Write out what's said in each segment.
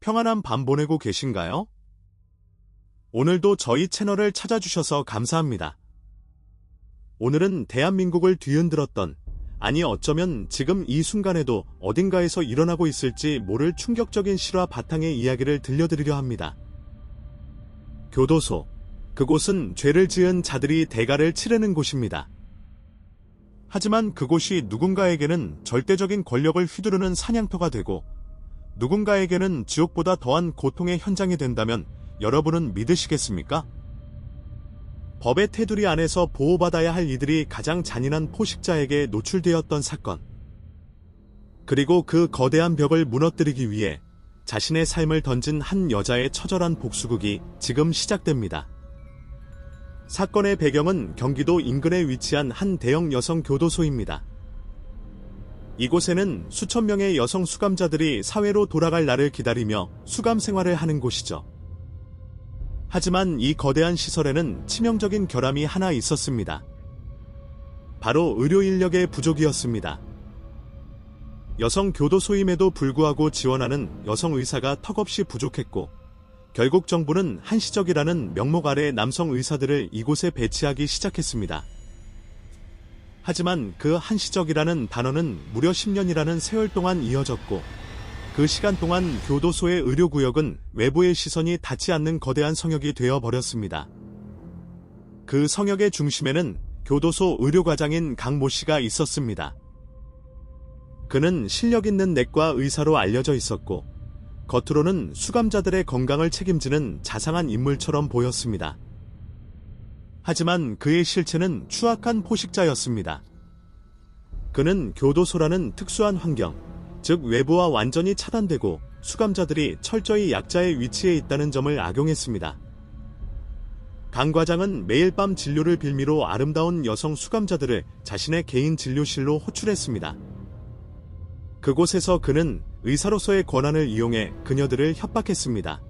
평안한 밤 보내고 계신가요? 오늘도 저희 채널을 찾아주셔서 감사합니다. 오늘은 대한민국을 뒤흔들었던, 아니 어쩌면 지금 이 순간에도 어딘가에서 일어나고 있을지 모를 충격적인 실화 바탕의 이야기를 들려드리려 합니다. 교도소. 그곳은 죄를 지은 자들이 대가를 치르는 곳입니다. 하지만 그곳이 누군가에게는 절대적인 권력을 휘두르는 사냥터가 되고 누군가에게는 지옥보다 더한 고통의 현장이 된다면 여러분은 믿으시겠습니까? 법의 테두리 안에서 보호받아야 할 이들이 가장 잔인한 포식자에게 노출되었던 사건. 그리고 그 거대한 벽을 무너뜨리기 위해 자신의 삶을 던진 한 여자의 처절한 복수극이 지금 시작됩니다. 사건의 배경은 경기도 인근에 위치한 한 대형 여성 교도소입니다. 이곳에는 수천 명의 여성 수감자들이 사회로 돌아갈 날을 기다리며 수감 생활을 하는 곳이죠. 하지만 이 거대한 시설에는 치명적인 결함이 하나 있었습니다. 바로 의료 인력의 부족이었습니다. 여성 교도소임에도 불구하고 지원하는 여성 의사가 턱없이 부족했고 결국 정부는 한시적이라는 명목 아래 남성 의사들을 이곳에 배치하기 시작했습니다. 하지만 그 한시적이라는 단어는 무려 10년이라는 세월 동안 이어졌고 그 시간 동안 교도소의 의료구역은 외부의 시선이 닿지 않는 거대한 성역이 되어버렸습니다. 그 성역의 중심에는 교도소 의료과장인 강모 씨가 있었습니다. 그는 실력 있는 내과 의사로 알려져 있었고 겉으로는 수감자들의 건강을 책임지는 자상한 인물처럼 보였습니다. 하지만 그의 실체는 추악한 포식자였습니다. 그는 교도소라는 특수한 환경, 즉 외부와 완전히 차단되고 수감자들이 철저히 약자의 위치에 있다는 점을 악용했습니다. 강 과장은 매일 밤 진료를 빌미로 아름다운 여성 수감자들을 자신의 개인 진료실로 호출했습니다. 그곳에서 그는 의사로서의 권한을 이용해 그녀들을 협박했습니다.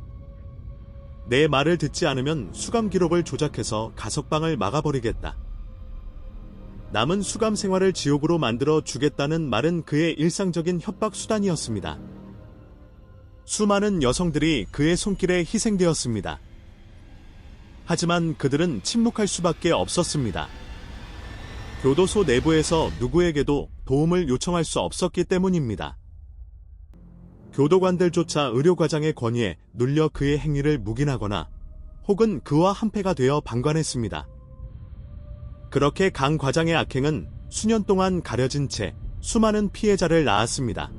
내 말을 듣지 않으면 수감 기록을 조작해서 가석방을 막아버리겠다. 남은 수감 생활을 지옥으로 만들어 주겠다는 말은 그의 일상적인 협박 수단이었습니다. 수많은 여성들이 그의 손길에 희생되었습니다. 하지만 그들은 침묵할 수밖에 없었습니다. 교도소 내부에서 누구에게도 도움을 요청할 수 없었기 때문입니다. 교도관들조차 의료과장의 권위에 눌려 그의 행위를 묵인하거나 혹은 그와 한패가 되어 방관했습니다. 그렇게 강 과장의 악행은 수년 동안 가려진 채 수많은 피해자를 낳았습니다.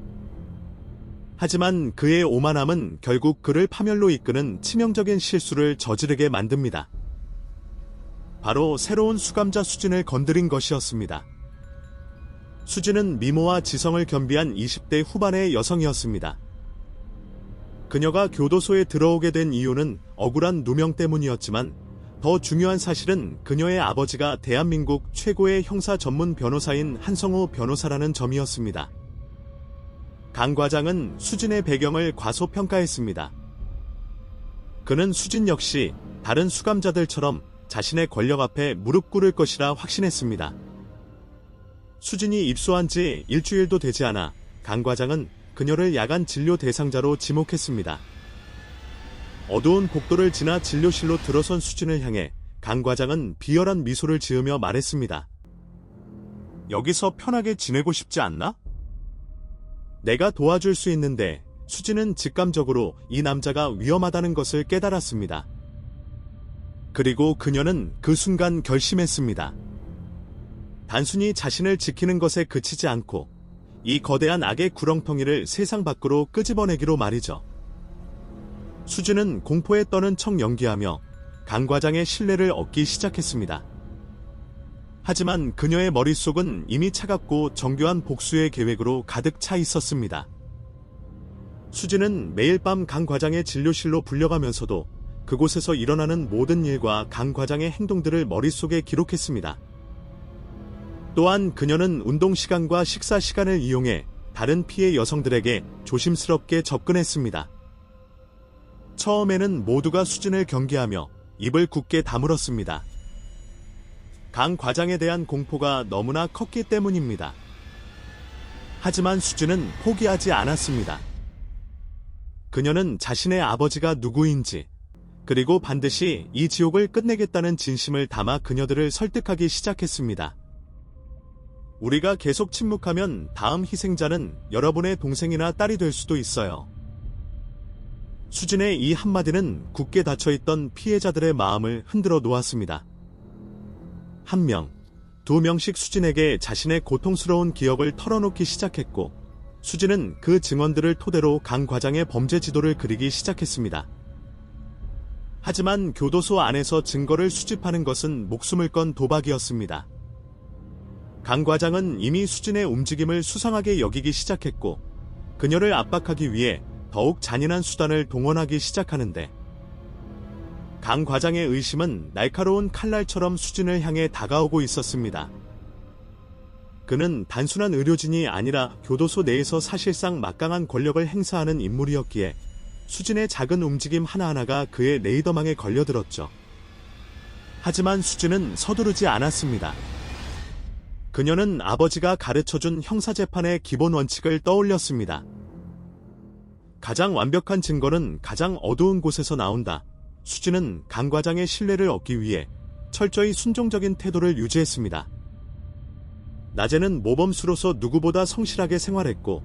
하지만 그의 오만함은 결국 그를 파멸로 이끄는 치명적인 실수를 저지르게 만듭니다. 바로 새로운 수감자 수진을 건드린 것이었습니다. 수진은 미모와 지성을 겸비한 20대 후반의 여성이었습니다. 그녀가 교도소에 들어오게 된 이유는 억울한 누명 때문이었지만 더 중요한 사실은 그녀의 아버지가 대한민국 최고의 형사 전문 변호사인 한성우 변호사라는 점이었습니다. 강 과장은 수진의 배경을 과소평가했습니다. 그는 수진 역시 다른 수감자들처럼 자신의 권력 앞에 무릎 꿇을 것이라 확신했습니다. 수진이 입소한 지 일주일도 되지 않아 강 과장은 그녀를 야간 진료 대상자로 지목했습니다. 어두운 복도를 지나 진료실로 들어선 수진을 향해 강 과장은 비열한 미소를 지으며 말했습니다. 여기서 편하게 지내고 싶지 않나? 내가 도와줄 수 있는데. 수진은 직감적으로 이 남자가 위험하다는 것을 깨달았습니다. 그리고 그녀는 그 순간 결심했습니다. 단순히 자신을 지키는 것에 그치지 않고 이 거대한 악의 구렁텅이를 세상 밖으로 끄집어내기로 말이죠. 수진은 공포에 떠는 척 연기하며 강 과장의 신뢰를 얻기 시작했습니다. 하지만 그녀의 머릿속은 이미 차갑고 정교한 복수의 계획으로 가득 차 있었습니다. 수진은 매일 밤 강 과장의 진료실로 불려가면서도 그곳에서 일어나는 모든 일과 강 과장의 행동들을 머릿속에 기록했습니다. 또한 그녀는 운동 시간과 식사 시간을 이용해 다른 피해 여성들에게 조심스럽게 접근했습니다. 처음에는 모두가 수진을 경계하며 입을 굳게 다물었습니다. 강 과장에 대한 공포가 너무나 컸기 때문입니다. 하지만 수진은 포기하지 않았습니다. 그녀는 자신의 아버지가 누구인지, 그리고 반드시 이 지옥을 끝내겠다는 진심을 담아 그녀들을 설득하기 시작했습니다. 우리가 계속 침묵하면 다음 희생자는 여러분의 동생이나 딸이 될 수도 있어요. 수진의 이 한마디는 굳게 닫혀있던 피해자들의 마음을 흔들어 놓았습니다. 한 명, 두 명씩 수진에게 자신의 고통스러운 기억을 털어놓기 시작했고, 수진은 그 증언들을 토대로 강 과장의 범죄 지도를 그리기 시작했습니다. 하지만 교도소 안에서 증거를 수집하는 것은 목숨을 건 도박이었습니다. 강 과장은 이미 수진의 움직임을 수상하게 여기기 시작했고, 그녀를 압박하기 위해 더욱 잔인한 수단을 동원하기 시작하는데, 강 과장의 의심은 날카로운 칼날처럼 수진을 향해 다가오고 있었습니다. 그는 단순한 의료진이 아니라 교도소 내에서 사실상 막강한 권력을 행사하는 인물이었기에 수진의 작은 움직임 하나하나가 그의 레이더망에 걸려들었죠. 하지만 수진은 서두르지 않았습니다. 그녀는 아버지가 가르쳐준 형사재판의 기본 원칙을 떠올렸습니다. 가장 완벽한 증거는 가장 어두운 곳에서 나온다. 수진은 강 과장의 신뢰를 얻기 위해 철저히 순종적인 태도를 유지했습니다. 낮에는 모범수로서 누구보다 성실하게 생활했고,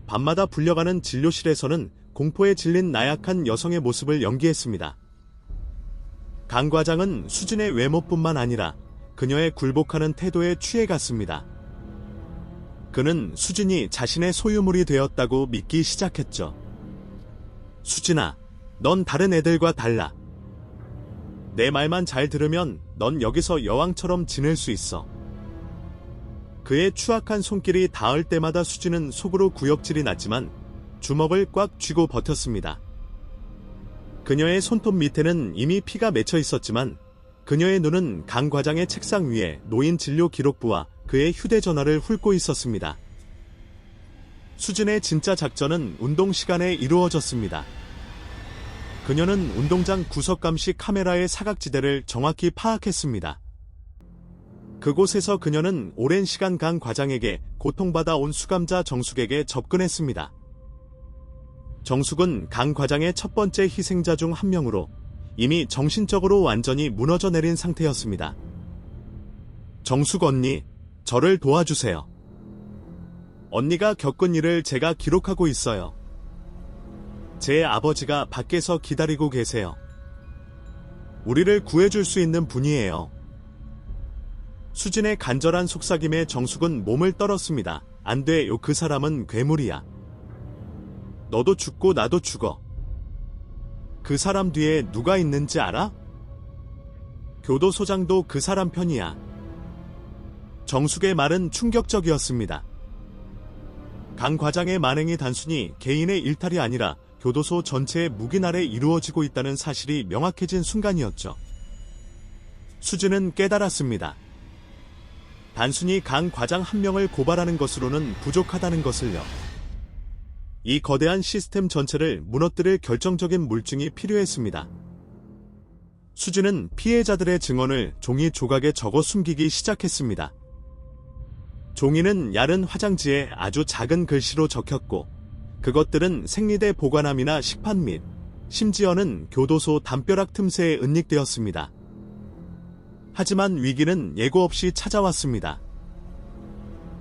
밤마다 불려가는 진료실에서는 공포에 질린 나약한 여성의 모습을 연기했습니다. 강 과장은 수진의 외모뿐만 아니라 그녀의 굴복하는 태도에 취해갔습니다. 그는 수진이 자신의 소유물이 되었다고 믿기 시작했죠. 수진아, 넌 다른 애들과 달라. 내 말만 잘 들으면 넌 여기서 여왕처럼 지낼 수 있어. 그의 추악한 손길이 닿을 때마다 수진은 속으로 구역질이 났지만 주먹을 꽉 쥐고 버텼습니다. 그녀의 손톱 밑에는 이미 피가 맺혀 있었지만 그녀의 눈은 강 과장의 책상 위에 놓인 진료 기록부와 그의 휴대전화를 훑고 있었습니다. 수진의 진짜 작전은 운동 시간에 이루어졌습니다. 그녀는 운동장 구석감시 카메라의 사각지대를 정확히 파악했습니다. 그곳에서 그녀는 오랜 시간 강 과장에게 고통받아 온 수감자 정숙에게 접근했습니다. 정숙은 강 과장의 첫 번째 희생자 중 한 명으로 이미 정신적으로 완전히 무너져 내린 상태였습니다. 정숙 언니, 저를 도와주세요. 언니가 겪은 일을 제가 기록하고 있어요. 제 아버지가 밖에서 기다리고 계세요. 우리를 구해줄 수 있는 분이에요. 수진의 간절한 속삭임에 정숙은 몸을 떨었습니다. 안 돼요. 그 사람은 괴물이야. 너도 죽고 나도 죽어. 그 사람 뒤에 누가 있는지 알아? 교도소장도 그 사람 편이야. 정숙의 말은 충격적이었습니다. 강 과장의 만행이 단순히 개인의 일탈이 아니라 교도소 전체의 묵인 아래 이루어지고 있다는 사실이 명확해진 순간이었죠. 수진은 깨달았습니다. 단순히 강 과장 한 명을 고발하는 것으로는 부족하다는 것을요. 이 거대한 시스템 전체를 무너뜨릴 결정적인 물증이 필요했습니다. 수진은 피해자들의 증언을 종이 조각에 적어 숨기기 시작했습니다. 종이는 얇은 화장지에 아주 작은 글씨로 적혔고, 그것들은 생리대 보관함이나 식판 및 심지어는 교도소 담벼락 틈새에 은닉되었습니다. 하지만 위기는 예고 없이 찾아왔습니다.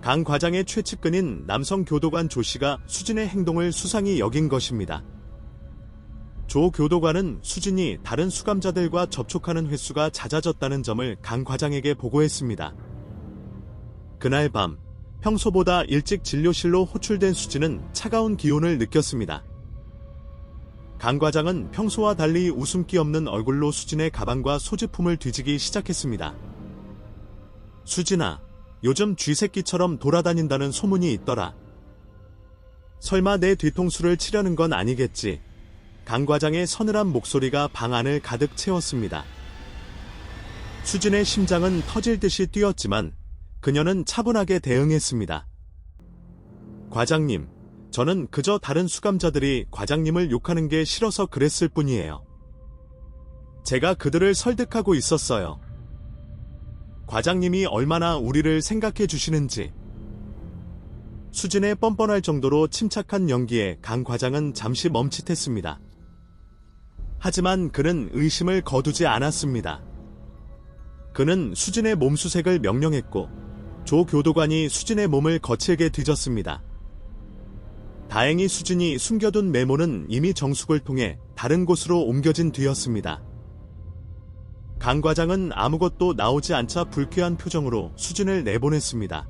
강 과장의 최측근인 남성 교도관 조 씨가 수진의 행동을 수상히 여긴 것입니다. 조 교도관은 수진이 다른 수감자들과 접촉하는 횟수가 잦아졌다는 점을 강 과장에게 보고했습니다. 그날 밤, 평소보다 일찍 진료실로 호출된 수진은 차가운 기운을 느꼈습니다. 강 과장은 평소와 달리 웃음기 없는 얼굴로 수진의 가방과 소지품을 뒤지기 시작했습니다. 수진아, 요즘 쥐새끼처럼 돌아다닌다는 소문이 있더라. 설마 내 뒤통수를 치려는 건 아니겠지? 강 과장의 서늘한 목소리가 방 안을 가득 채웠습니다. 수진의 심장은 터질 듯이 뛰었지만 그녀는 차분하게 대응했습니다. 과장님, 저는 그저 다른 수감자들이 과장님을 욕하는 게 싫어서 그랬을 뿐이에요. 제가 그들을 설득하고 있었어요. 과장님이 얼마나 우리를 생각해 주시는지. 수진의 뻔뻔할 정도로 침착한 연기에 강 과장은 잠시 멈칫했습니다. 하지만 그는 의심을 거두지 않았습니다. 그는 수진의 몸수색을 명령했고 조 교도관이 수진의 몸을 거칠게 뒤졌습니다. 다행히 수진이 숨겨둔 메모는 이미 정숙을 통해 다른 곳으로 옮겨진 뒤였습니다. 강 과장은 아무것도 나오지 않자 불쾌한 표정으로 수진을 내보냈습니다.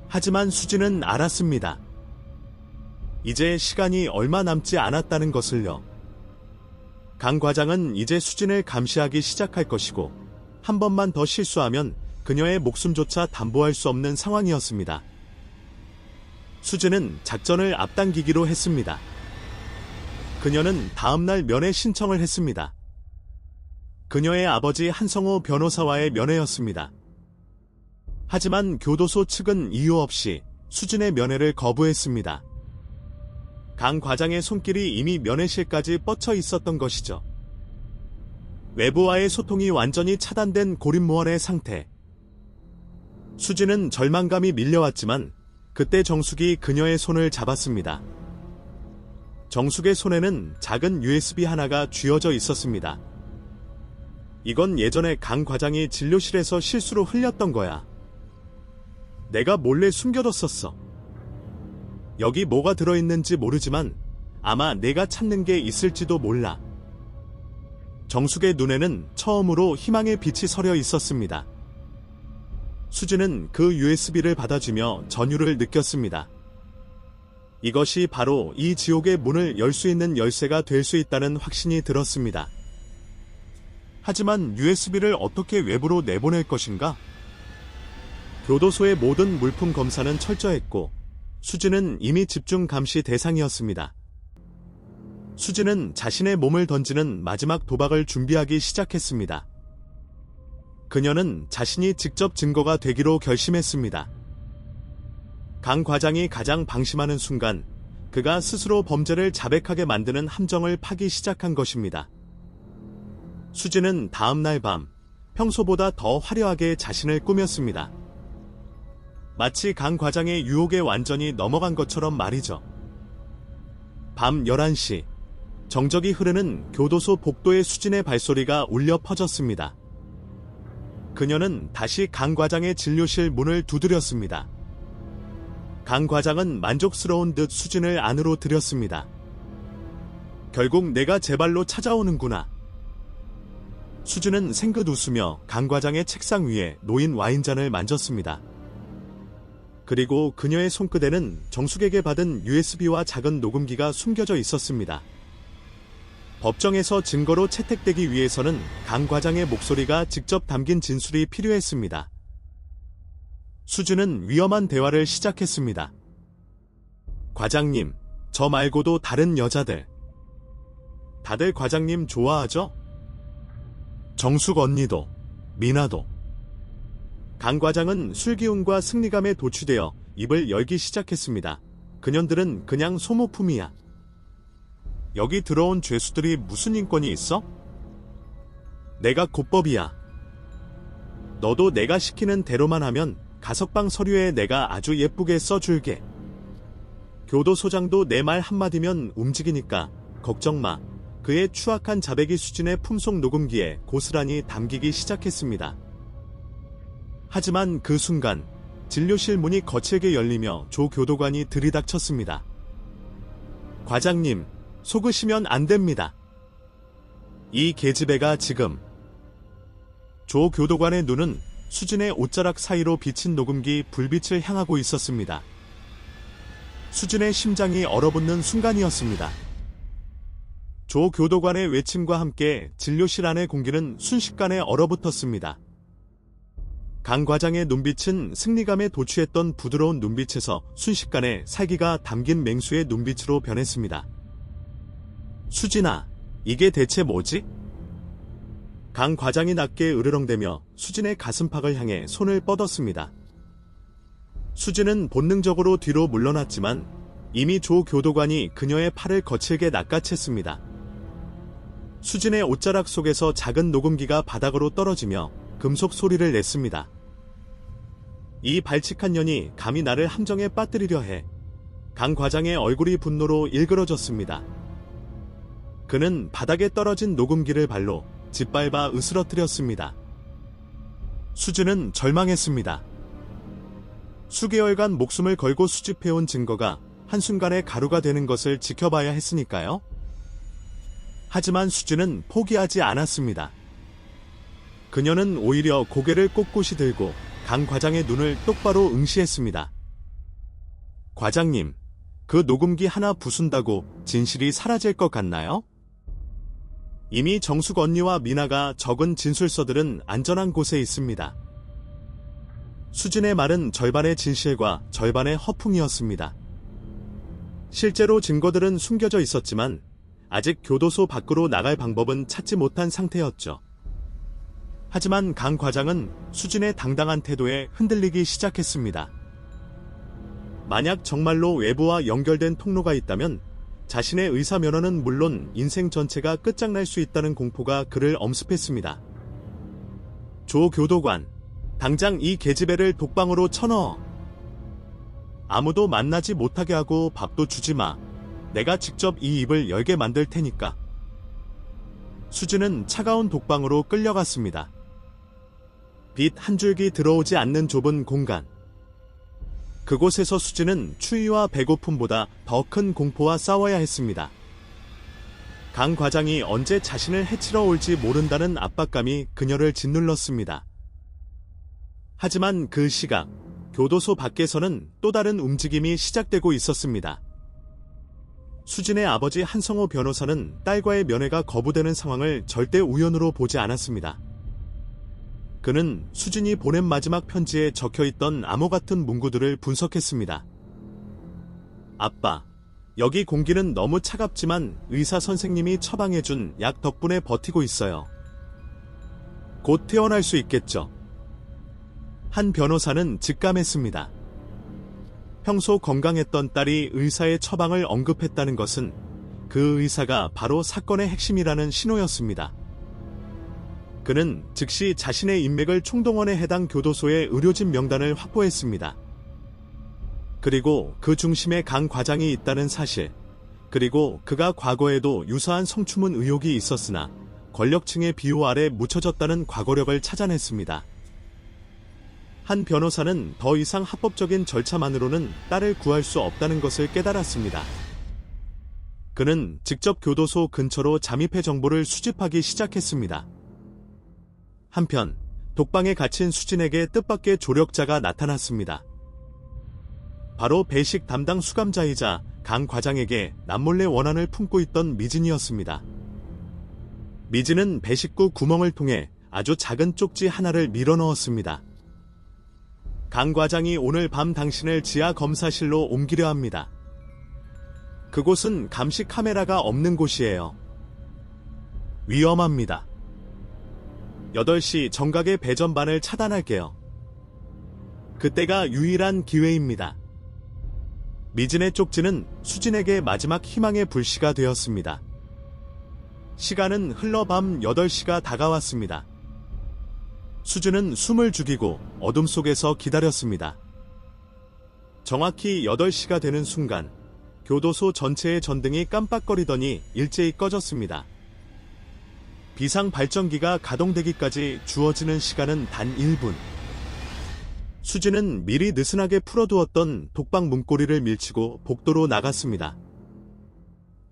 하지만 수진은 알았습니다. 이제 시간이 얼마 남지 않았다는 것을요. 강 과장은 이제 수진을 감시하기 시작할 것이고 한 번만 더 실수하면 그녀의 목숨조차 담보할 수 없는 상황이었습니다. 수진은 작전을 앞당기기로 했습니다. 그녀는 다음날 면회 신청을 했습니다. 그녀의 아버지 한성호 변호사와의 면회였습니다. 하지만 교도소 측은 이유 없이 수진의 면회를 거부했습니다. 강 과장의 손길이 이미 면회실까지 뻗쳐 있었던 것이죠. 외부와의 소통이 완전히 차단된 고립무원의 상태. 수진은 절망감이 밀려왔지만 그때 정숙이 그녀의 손을 잡았습니다. 정숙의 손에는 작은 USB 하나가 쥐어져 있었습니다. 이건 예전에 강 과장이 진료실에서 실수로 흘렸던 거야. 내가 몰래 숨겨뒀었어. 여기 뭐가 들어있는지 모르지만 아마 내가 찾는 게 있을지도 몰라. 정숙의 눈에는 처음으로 희망의 빛이 서려 있었습니다. 수진은 그 USB를 받아주며 전율을 느꼈습니다. 이것이 바로 이 지옥의 문을 열 수 있는 열쇠가 될 수 있다는 확신이 들었습니다. 하지만 USB를 어떻게 외부로 내보낼 것인가? 교도소의 모든 물품 검사는 철저했고 수진은 이미 집중 감시 대상이었습니다. 수진은 자신의 몸을 던지는 마지막 도박을 준비하기 시작했습니다. 그녀는 자신이 직접 증거가 되기로 결심했습니다. 강 과장이 가장 방심하는 순간 그가 스스로 범죄를 자백하게 만드는 함정을 파기 시작한 것입니다. 수진은 다음날 밤 평소보다 더 화려하게 자신을 꾸몄습니다. 마치 강 과장의 유혹에 완전히 넘어간 것처럼 말이죠. 밤 11시 정적이 흐르는 교도소 복도의 수진의 발소리가 울려 퍼졌습니다. 그녀는 다시 강 과장의 진료실 문을 두드렸습니다. 강 과장은 만족스러운 듯 수진을 안으로 들였습니다. 결국 내가 제 발로 찾아오는구나. 수진은 생긋 웃으며 강 과장의 책상 위에 놓인 와인잔을 만졌습니다. 그리고 그녀의 손끝에는 정숙에게 받은 USB와 작은 녹음기가 숨겨져 있었습니다. 법정에서 증거로 채택되기 위해서는 강 과장의 목소리가 직접 담긴 진술이 필요했습니다. 수진은 위험한 대화를 시작했습니다. 과장님, 저 말고도 다른 여자들. 다들 과장님 좋아하죠? 정숙 언니도, 미나도. 강 과장은 술기운과 승리감에 도취되어 입을 열기 시작했습니다. 그년들은 그냥 소모품이야. 여기 들어온 죄수들이 무슨 인권이 있어? 내가 곧법이야. 너도 내가 시키는 대로만 하면 가석방 서류에 내가 아주 예쁘게 써줄게. 교도소장도 내 말 한마디면 움직이니까 걱정 마. 그의 추악한 자백이 수진의 품속 녹음기에 고스란히 담기기 시작했습니다. 하지만 그 순간 진료실 문이 거칠게 열리며 조 교도관이 들이닥쳤습니다. 과장님, 속으시면 안 됩니다. 이 계집애가 지금. 조 교도관의 눈은 수진의 옷자락 사이로 비친 녹음기 불빛을 향하고 있었습니다. 수진의 심장이 얼어붙는 순간이었습니다. 조 교도관의 외침과 함께 진료실 안의 공기는 순식간에 얼어붙었습니다. 강 과장의 눈빛은 승리감에 도취했던 부드러운 눈빛에서 순식간에 살기가 담긴 맹수의 눈빛으로 변했습니다. 수진아, 이게 대체 뭐지? 강 과장이 낮게 으르렁대며 수진의 가슴팍을 향해 손을 뻗었습니다. 수진은 본능적으로 뒤로 물러났지만 이미 조 교도관이 그녀의 팔을 거칠게 낚아챘습니다. 수진의 옷자락 속에서 작은 녹음기가 바닥으로 떨어지며 금속 소리를 냈습니다. 이 발칙한 년이 감히 나를 함정에 빠뜨리려 해. 강 과장의 얼굴이 분노로 일그러졌습니다. 그는 바닥에 떨어진 녹음기를 발로 짓밟아 으스러뜨렸습니다. 수진은 절망했습니다. 수개월간 목숨을 걸고 수집해온 증거가 한순간에 가루가 되는 것을 지켜봐야 했으니까요. 하지만 수진은 포기하지 않았습니다. 그녀는 오히려 고개를 꼿꼿이 들고 강 과장의 눈을 똑바로 응시했습니다. 과장님, 그 녹음기 하나 부순다고 진실이 사라질 것 같나요? 이미 정숙 언니와 미나가 적은 진술서들은 안전한 곳에 있습니다. 수진의 말은 절반의 진실과 절반의 허풍이었습니다. 실제로 증거들은 숨겨져 있었지만 아직 교도소 밖으로 나갈 방법은 찾지 못한 상태였죠. 하지만 강 과장은 수진의 당당한 태도에 흔들리기 시작했습니다. 만약 정말로 외부와 연결된 통로가 있다면 자신의 의사 면허는 물론 인생 전체가 끝장날 수 있다는 공포가 그를 엄습했습니다. 조 교도관, 당장 이 계집애를 독방으로 쳐넣어. 아무도 만나지 못하게 하고 밥도 주지 마. 내가 직접 이 입을 열게 만들 테니까. 수진은 차가운 독방으로 끌려갔습니다. 빛 한 줄기 들어오지 않는 좁은 공간. 그곳에서 수진은 추위와 배고픔보다 더 큰 공포와 싸워야 했습니다. 강 과장이 언제 자신을 해치러 올지 모른다는 압박감이 그녀를 짓눌렀습니다. 하지만 그 시각, 교도소 밖에서는 또 다른 움직임이 시작되고 있었습니다. 수진의 아버지 한성호 변호사는 딸과의 면회가 거부되는 상황을 절대 우연으로 보지 않았습니다. 그는 수진이 보낸 마지막 편지에 적혀있던 암호 같은 문구들을 분석했습니다. 아빠, 여기 공기는 너무 차갑지만 의사 선생님이 처방해준 약 덕분에 버티고 있어요. 곧 퇴원할 수 있겠죠. 한 변호사는 직감했습니다. 평소 건강했던 딸이 의사의 처방을 언급했다는 것은 그 의사가 바로 사건의 핵심이라는 신호였습니다. 그는 즉시 자신의 인맥을 총동원해 해당 교도소의 의료진 명단을 확보했습니다. 그리고 그 중심에 강 과장이 있다는 사실, 그리고 그가 과거에도 유사한 성추문 의혹이 있었으나 권력층의 비호 아래 묻혀졌다는 과거력을 찾아냈습니다. 한 변호사는 더 이상 합법적인 절차만으로는 딸을 구할 수 없다는 것을 깨달았습니다. 그는 직접 교도소 근처로 잠입해 정보를 수집하기 시작했습니다. 한편 독방에 갇힌 수진에게 뜻밖의 조력자가 나타났습니다. 바로 배식 담당 수감자이자 강 과장에게 남몰래 원한을 품고 있던 미진이었습니다. 미진은 배식구 구멍을 통해 아주 작은 쪽지 하나를 밀어넣었습니다. 강 과장이 오늘 밤 당신을 지하 검사실로 옮기려 합니다. 그곳은 감시 카메라가 없는 곳이에요. 위험합니다. 8시 정각의 배전반을 차단할게요. 그때가 유일한 기회입니다. 미진의 쪽지는 수진에게 마지막 희망의 불씨가 되었습니다. 시간은 흘러 밤 8시가 다가왔습니다. 수진은 숨을 죽이고 어둠 속에서 기다렸습니다. 정확히 8시가 되는 순간 교도소 전체의 전등이 깜빡거리더니 일제히 꺼졌습니다. 비상 발전기가 가동되기까지 주어지는 시간은 단 1분. 수진은 미리 느슨하게 풀어두었던 독방 문고리를 밀치고 복도로 나갔습니다.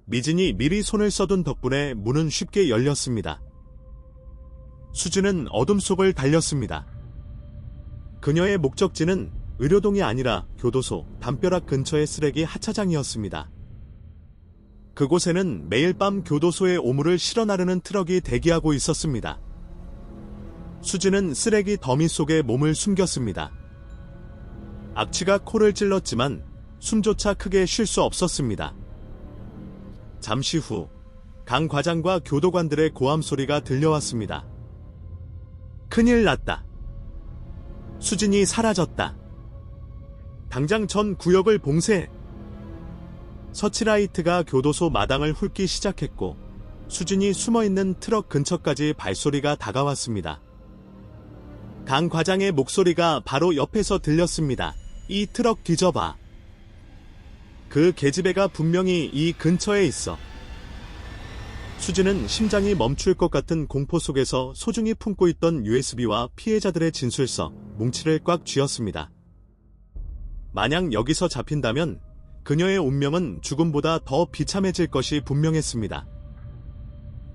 미진이 미리 손을 써둔 덕분에 문은 쉽게 열렸습니다. 수진은 어둠 속을 달렸습니다. 그녀의 목적지는 의료동이 아니라 교도소 담벼락 근처의 쓰레기 하차장이었습니다. 그곳에는 매일 밤 교도소의 오물을 실어 나르는 트럭이 대기하고 있었습니다. 수진은 쓰레기 더미 속에 몸을 숨겼습니다. 악취가 코를 찔렀지만 숨조차 크게 쉴 수 없었습니다. 잠시 후 강 과장과 교도관들의 고함 소리가 들려왔습니다. 큰일 났다. 수진이 사라졌다. 당장 전 구역을 봉쇄해. 서치라이트가 교도소 마당을 훑기 시작했고 수진이 숨어있는 트럭 근처까지 발소리가 다가왔습니다. 강 과장의 목소리가 바로 옆에서 들렸습니다. 이 트럭 뒤져봐. 그 계집애가 분명히 이 근처에 있어. 수진은 심장이 멈출 것 같은 공포 속에서 소중히 품고 있던 USB와 피해자들의 진술서, 뭉치를 꽉 쥐었습니다. 만약 여기서 잡힌다면 그녀의 운명은 죽음보다 더 비참해질 것이 분명했습니다.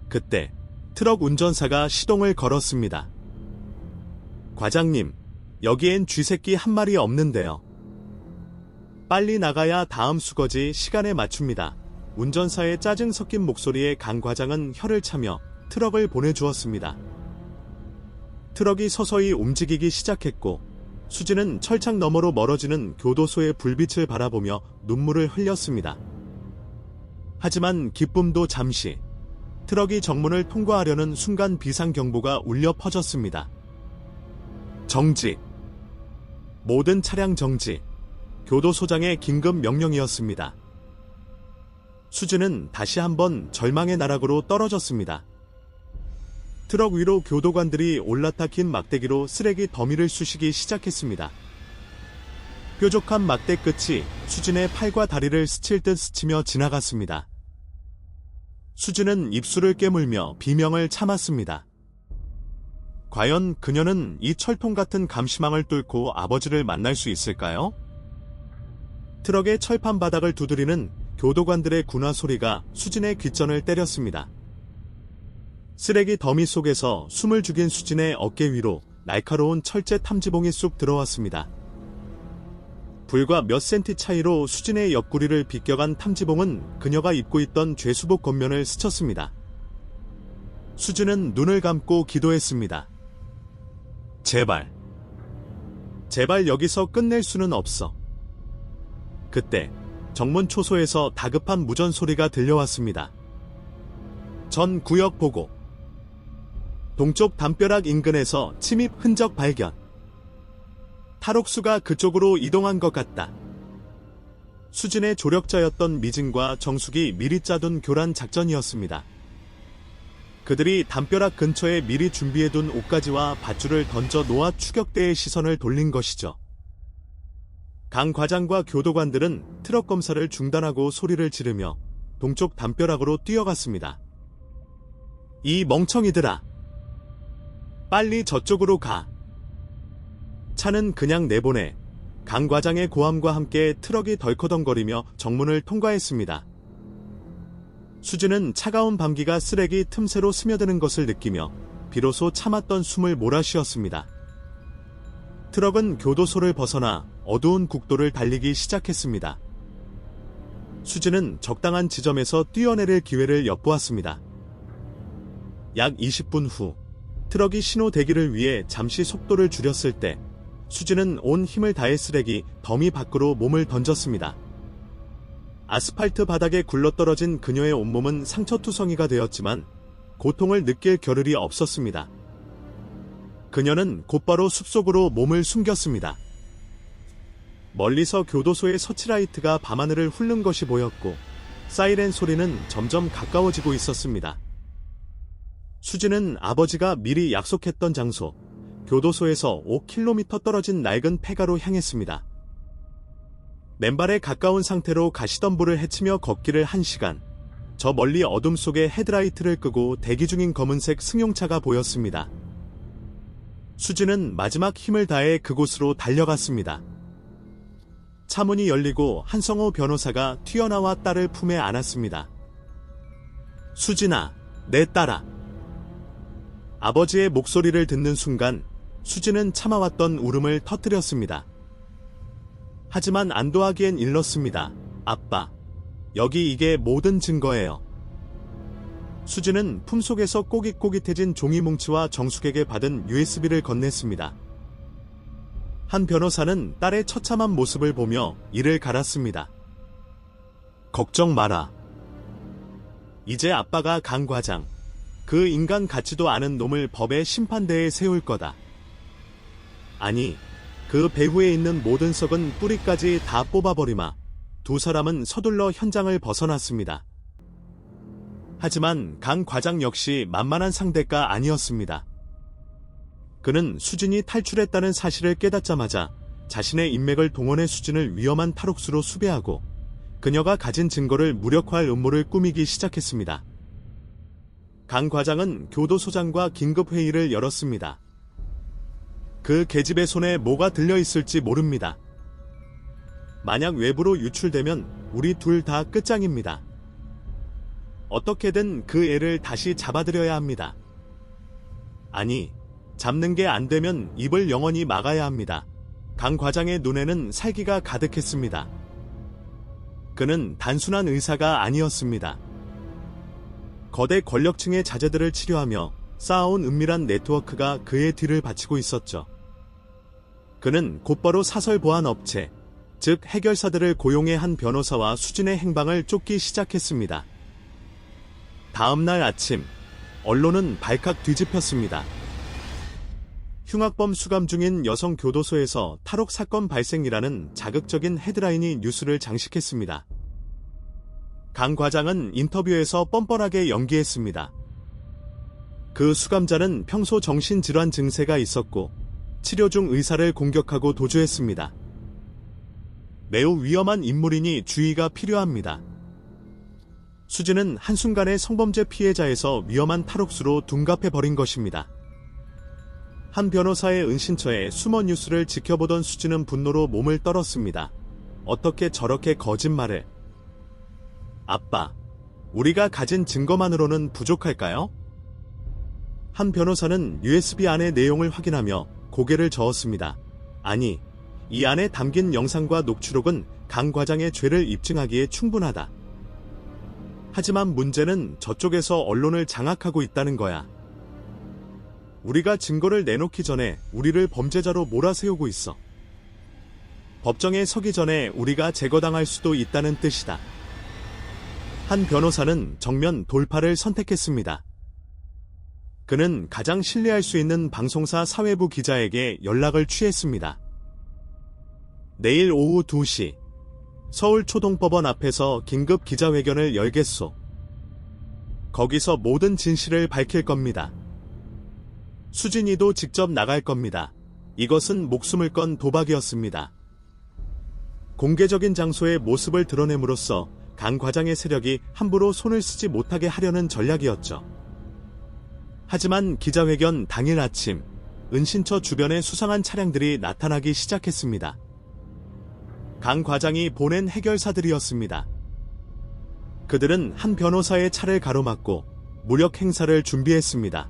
그때 트럭 운전사가 시동을 걸었습니다. 과장님, 여기엔 쥐새끼 한 마리 없는데요. 빨리 나가야 다음 수거지 시간에 맞춥니다. 운전사의 짜증 섞인 목소리에 강 과장은 혀를 차며 트럭을 보내주었습니다. 트럭이 서서히 움직이기 시작했고 수진은 철창 너머로 멀어지는 교도소의 불빛을 바라보며 눈물을 흘렸습니다. 하지만 기쁨도 잠시. 트럭이 정문을 통과하려는 순간 비상경보가 울려 퍼졌습니다. 정지. 모든 차량 정지. 교도소장의 긴급 명령이었습니다. 수진은 다시 한번 절망의 나락으로 떨어졌습니다. 트럭 위로 교도관들이 올라타 긴 막대기로 쓰레기 더미를 쑤시기 시작했습니다. 뾰족한 막대 끝이 수진의 팔과 다리를 스칠 듯 스치며 지나갔습니다. 수진은 입술을 깨물며 비명을 참았습니다. 과연 그녀는 이 철통 같은 감시망을 뚫고 아버지를 만날 수 있을까요? 트럭의 철판 바닥을 두드리는 교도관들의 군화 소리가 수진의 귓전을 때렸습니다. 쓰레기 더미 속에서 숨을 죽인 수진의 어깨 위로 날카로운 철제 탐지봉이 쑥 들어왔습니다. 불과 몇 센티 차이로 수진의 옆구리를 비껴간 탐지봉은 그녀가 입고 있던 죄수복 겉면을 스쳤습니다. 수진은 눈을 감고 기도했습니다. 제발. 제발 여기서 끝낼 수는 없어. 그때 정문 초소에서 다급한 무전 소리가 들려왔습니다. 전 구역 보고. 동쪽 담벼락 인근에서 침입 흔적 발견. 탈옥수가 그쪽으로 이동한 것 같다. 수진의 조력자였던 미진과 정숙이 미리 짜둔 교란 작전이었습니다. 그들이 담벼락 근처에 미리 준비해둔 옷가지와 밧줄을 던져 놓아 추격대의 시선을 돌린 것이죠. 강 과장과 교도관들은 트럭 검사를 중단하고 소리를 지르며 동쪽 담벼락으로 뛰어갔습니다. 이 멍청이들아! 빨리 저쪽으로 가! 차는 그냥 내보내. 강 과장의 고함과 함께 트럭이 덜커덩거리며 정문을 통과했습니다. 수진은 차가운 밤기가 쓰레기 틈새로 스며드는 것을 느끼며 비로소 참았던 숨을 몰아쉬었습니다. 트럭은 교도소를 벗어나 어두운 국도를 달리기 시작했습니다. 수진은 적당한 지점에서 뛰어내릴 기회를 엿보았습니다. 약 20분 후 트럭이 신호 대기를 위해 잠시 속도를 줄였을 때 수진은 온 힘을 다해 쓰레기 더미 밖으로 몸을 던졌습니다. 아스팔트 바닥에 굴러떨어진 그녀의 온몸은 상처투성이가 되었지만 고통을 느낄 겨를이 없었습니다. 그녀는 곧바로 숲속으로 몸을 숨겼습니다. 멀리서 교도소의 서치라이트가 밤하늘을 훑는 것이 보였고 사이렌 소리는 점점 가까워지고 있었습니다. 수진은 아버지가 미리 약속했던 장소, 교도소에서 5km 떨어진 낡은 폐가로 향했습니다. 맨발에 가까운 상태로 가시덤불을 헤치며 걷기를 1시간. 저 멀리 어둠 속에 헤드라이트를 끄고 대기 중인 검은색 승용차가 보였습니다. 수진은 마지막 힘을 다해 그곳으로 달려갔습니다. 차문이 열리고 한성호 변호사가 튀어나와 딸을 품에 안았습니다. 수진아, 내 딸아. 아버지의 목소리를 듣는 순간 수진은 참아왔던 울음을 터뜨렸습니다. 하지만 안도하기엔 일렀습니다. 아빠, 여기 이게 모든 증거예요. 수진은 품속에서 꼬깃꼬깃해진 종이 뭉치와 정숙에게 받은 USB를 건넸습니다. 한 변호사는 딸의 처참한 모습을 보며 이를 갈았습니다. 걱정 마라. 이제 아빠가 강 과장, 그 인간 같지도 않은 놈을 법의 심판대에 세울 거다. 아니, 그 배후에 있는 모든 썩은 뿌리까지 다 뽑아버리마. 두 사람은 서둘러 현장을 벗어났습니다. 하지만 강 과장 역시 만만한 상대가 아니었습니다. 그는 수진이 탈출했다는 사실을 깨닫자마자 자신의 인맥을 동원해 수진을 위험한 탈옥수로 수배하고 그녀가 가진 증거를 무력화할 음모를 꾸미기 시작했습니다. 강 과장은 교도소장과 긴급회의를 열었습니다. 그 계집의 손에 뭐가 들려있을지 모릅니다. 만약 외부로 유출되면 우리 둘 다 끝장입니다. 어떻게든 그 애를 다시 잡아들여야 합니다. 아니, 잡는 게 안 되면 입을 영원히 막아야 합니다. 강 과장의 눈에는 살기가 가득했습니다. 그는 단순한 의사가 아니었습니다. 거대 권력층의 자제들을 치료하며 쌓아온 은밀한 네트워크가 그의 뒤를 바치고 있었죠. 그는 곧바로 사설 보안 업체, 즉 해결사들을 고용해 한 변호사와 수진의 행방을 쫓기 시작했습니다. 다음 날 아침, 언론은 발칵 뒤집혔습니다. 흉악범 수감 중인 여성 교도소에서 탈옥 사건 발생이라는 자극적인 헤드라인이 뉴스를 장식했습니다. 강 과장은 인터뷰에서 뻔뻔하게 연기했습니다. 그 수감자는 평소 정신질환 증세가 있었고 치료 중 의사를 공격하고 도주했습니다. 매우 위험한 인물이니 주의가 필요합니다. 수진은 한순간에 성범죄 피해자에서 위험한 탈옥수로 둔갑해버린 것입니다. 한 변호사의 은신처에 숨어 뉴스를 지켜보던 수진은 분노로 몸을 떨었습니다. 어떻게 저렇게 거짓말을? 아빠, 우리가 가진 증거만으로는 부족할까요? 한 변호사는 USB 안의 내용을 확인하며 고개를 저었습니다. 아니, 이 안에 담긴 영상과 녹취록은 강 과장의 죄를 입증하기에 충분하다. 하지만 문제는 저쪽에서 언론을 장악하고 있다는 거야. 우리가 증거를 내놓기 전에 우리를 범죄자로 몰아세우고 있어. 법정에 서기 전에 우리가 제거당할 수도 있다는 뜻이다. 한 변호사는 정면 돌파를 선택했습니다. 그는 가장 신뢰할 수 있는 방송사 사회부 기자에게 연락을 취했습니다. 내일 오후 2시 서울초동법원 앞에서 긴급 기자회견을 열겠소. 거기서 모든 진실을 밝힐 겁니다. 수진이도 직접 나갈 겁니다. 이것은 목숨을 건 도박이었습니다. 공개적인 장소에 모습을 드러냄으로써 강 과장의 세력이 함부로 손을 쓰지 못하게 하려는 전략이었죠. 하지만 기자회견 당일 아침, 은신처 주변에 수상한 차량들이 나타나기 시작했습니다. 강 과장이 보낸 해결사들이었습니다. 그들은 한 변호사의 차를 가로막고 무력 행사를 준비했습니다.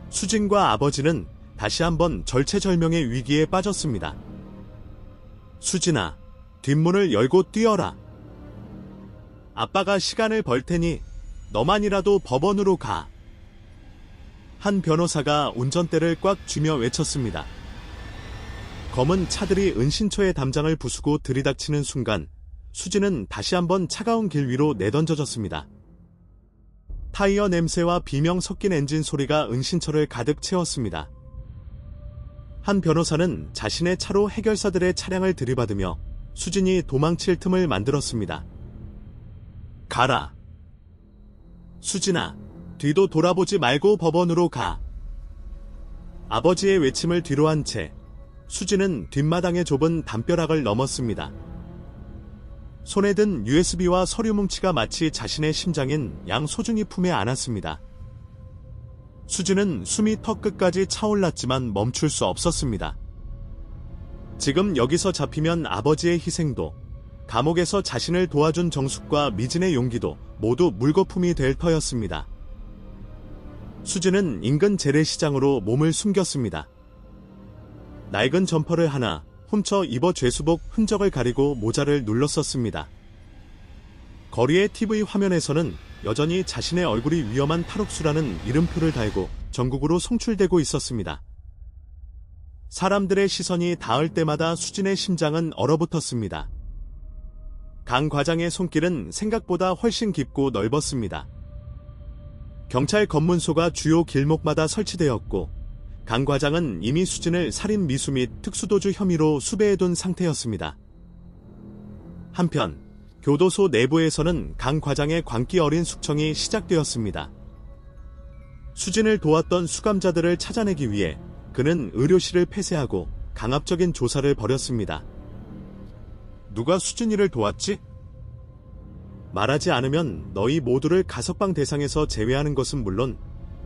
수진과 아버지는 다시 한번 절체절명의 위기에 빠졌습니다. 수진아, 뒷문을 열고 뛰어라. 아빠가 시간을 벌 테니 너만이라도 법원으로 가. 한 변호사가 운전대를 꽉 쥐며 외쳤습니다. 검은 차들이 은신처의 담장을 부수고 들이닥치는 순간 수진은 다시 한번 차가운 길 위로 내던져졌습니다. 타이어 냄새와 비명 섞인 엔진 소리가 은신처를 가득 채웠습니다. 한 변호사는 자신의 차로 해결사들의 차량을 들이받으며 수진이 도망칠 틈을 만들었습니다. 가라. 수진아, 뒤도 돌아보지 말고 법원으로 가. 아버지의 외침을 뒤로 한 채 수진은 뒷마당의 좁은 담벼락을 넘었습니다. 손에 든 USB와 서류 뭉치가 마치 자신의 심장인 양 소중히 품에 안았습니다. 수진은 숨이 턱 끝까지 차올랐지만 멈출 수 없었습니다. 지금 여기서 잡히면 아버지의 희생도, 감옥에서 자신을 도와준 정숙과 미진의 용기도 모두 물거품이 될 터였습니다. 수진은 인근 재래시장으로 몸을 숨겼습니다. 낡은 점퍼를 하나 훔쳐 입어 죄수복 흔적을 가리고 모자를 눌렀었습니다. 거리의 TV 화면에서는 여전히 자신의 얼굴이 위험한 탈옥수라는 이름표를 달고 전국으로 송출되고 있었습니다. 사람들의 시선이 닿을 때마다 수진의 심장은 얼어붙었습니다. 강 과장의 손길은 생각보다 훨씬 깊고 넓었습니다. 경찰 검문소가 주요 길목마다 설치되었고 강 과장은 이미 수진을 살인 미수 및 특수도주 혐의로 수배해둔 상태였습니다. 한편 교도소 내부에서는 강 과장의 광기 어린 숙청이 시작되었습니다. 수진을 도왔던 수감자들을 찾아내기 위해 그는 의료실을 폐쇄하고 강압적인 조사를 벌였습니다. 누가 수진이를 도왔지? 말하지 않으면 너희 모두를 가석방 대상에서 제외하는 것은 물론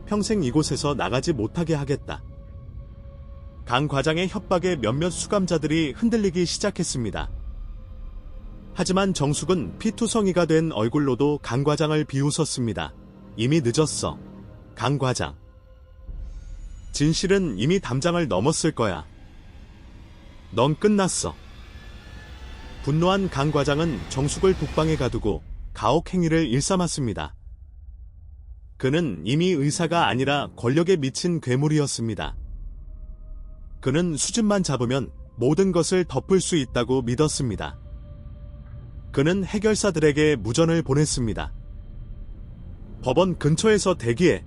평생 이곳에서 나가지 못하게 하겠다. 강 과장의 협박에 몇몇 수감자들이 흔들리기 시작했습니다. 하지만 정숙은 피투성이가 된 얼굴로도 강 과장을 비웃었습니다. 이미 늦었어. 강 과장. 진실은 이미 담장을 넘었을 거야. 넌 끝났어. 분노한 강 과장은 정숙을 독방에 가두고 가혹행위를 일삼았습니다. 그는 이미 의사가 아니라 권력에 미친 괴물이었습니다. 그는 수진만 잡으면 모든 것을 덮을 수 있다고 믿었습니다. 그는 해결사들에게 무전을 보냈습니다. 법원 근처에서 대기해.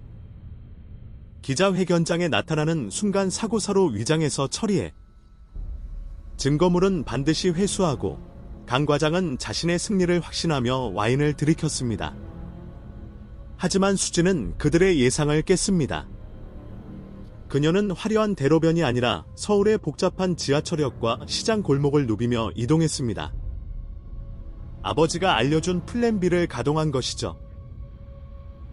기자회견장에 나타나는 순간 사고사로 위장해서 처리해. 증거물은 반드시 회수하고 강 과장은 자신의 승리를 확신하며 와인을 들이켰습니다. 하지만 수진은 그들의 예상을 깼습니다. 그녀는 화려한 대로변이 아니라 서울의 복잡한 지하철역과 시장 골목을 누비며 이동했습니다. 아버지가 알려준 플랜 B를 가동한 것이죠.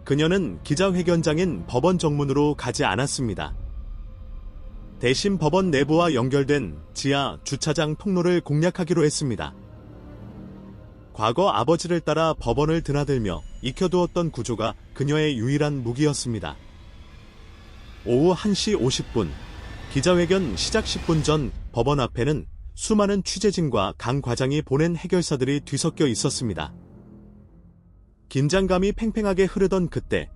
그녀는 기자회견장인 법원 정문으로 가지 않았습니다. 대신 법원 내부와 연결된 지하 주차장 통로를 공략하기로 했습니다. 과거 아버지를 따라 법원을 드나들며 익혀두었던 구조가 그녀의 유일한 무기였습니다. 오후 1시 50분, 기자회견 시작 10분 전 법원 앞에는 수많은 취재진과 강 과장이 보낸 해결사들이 뒤섞여 있었습니다. 긴장감이 팽팽하게 흐르던 그때,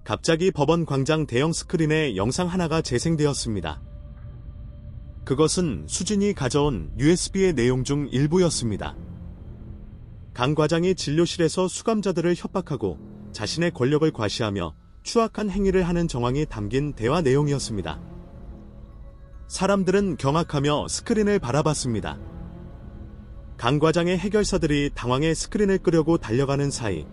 갑자기 법원 광장 대형 스크린에 영상 하나가 재생되었습니다. 그것은 수진이 가져온 USB의 내용 중 일부였습니다. 강 과장이 진료실에서 수감자들을 협박하고 자신의 권력을 과시하며 추악한 행위를 하는 정황이 담긴 대화 내용이었습니다. 사람들은 경악하며 스크린을 바라봤습니다. 강 과장의 해결사들이 당황해 스크린을 끄려고 달려가는 사이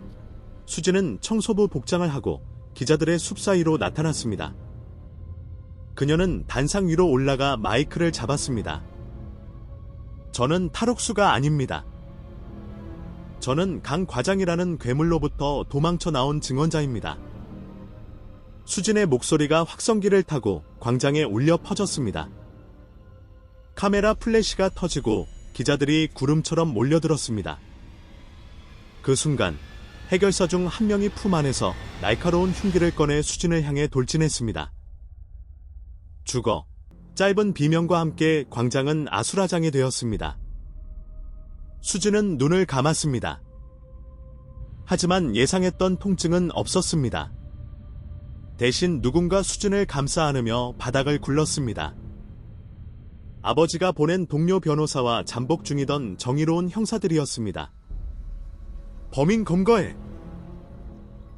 수진은 청소부 복장을 하고 기자들의 숲 사이로 나타났습니다. 그녀는 단상 위로 올라가 마이크를 잡았습니다. 저는 탈옥수가 아닙니다. 저는 강 과장이라는 괴물로부터 도망쳐 나온 증언자입니다. 수진의 목소리가 확성기를 타고 광장에 울려 퍼졌습니다. 카메라 플래시가 터지고 기자들이 구름처럼 몰려들었습니다. 그 순간 해결사 중 한 명이 품 안에서 날카로운 흉기를 꺼내 수진을 향해 돌진했습니다. 죽어. 짧은 비명과 함께 광장은 아수라장이 되었습니다. 수진은 눈을 감았습니다. 하지만 예상했던 통증은 없었습니다. 대신 누군가 수진을 감싸 안으며 바닥을 굴렀습니다. 아버지가 보낸 동료 변호사와 잠복 중이던 정의로운 형사들이었습니다. 범인 검거해.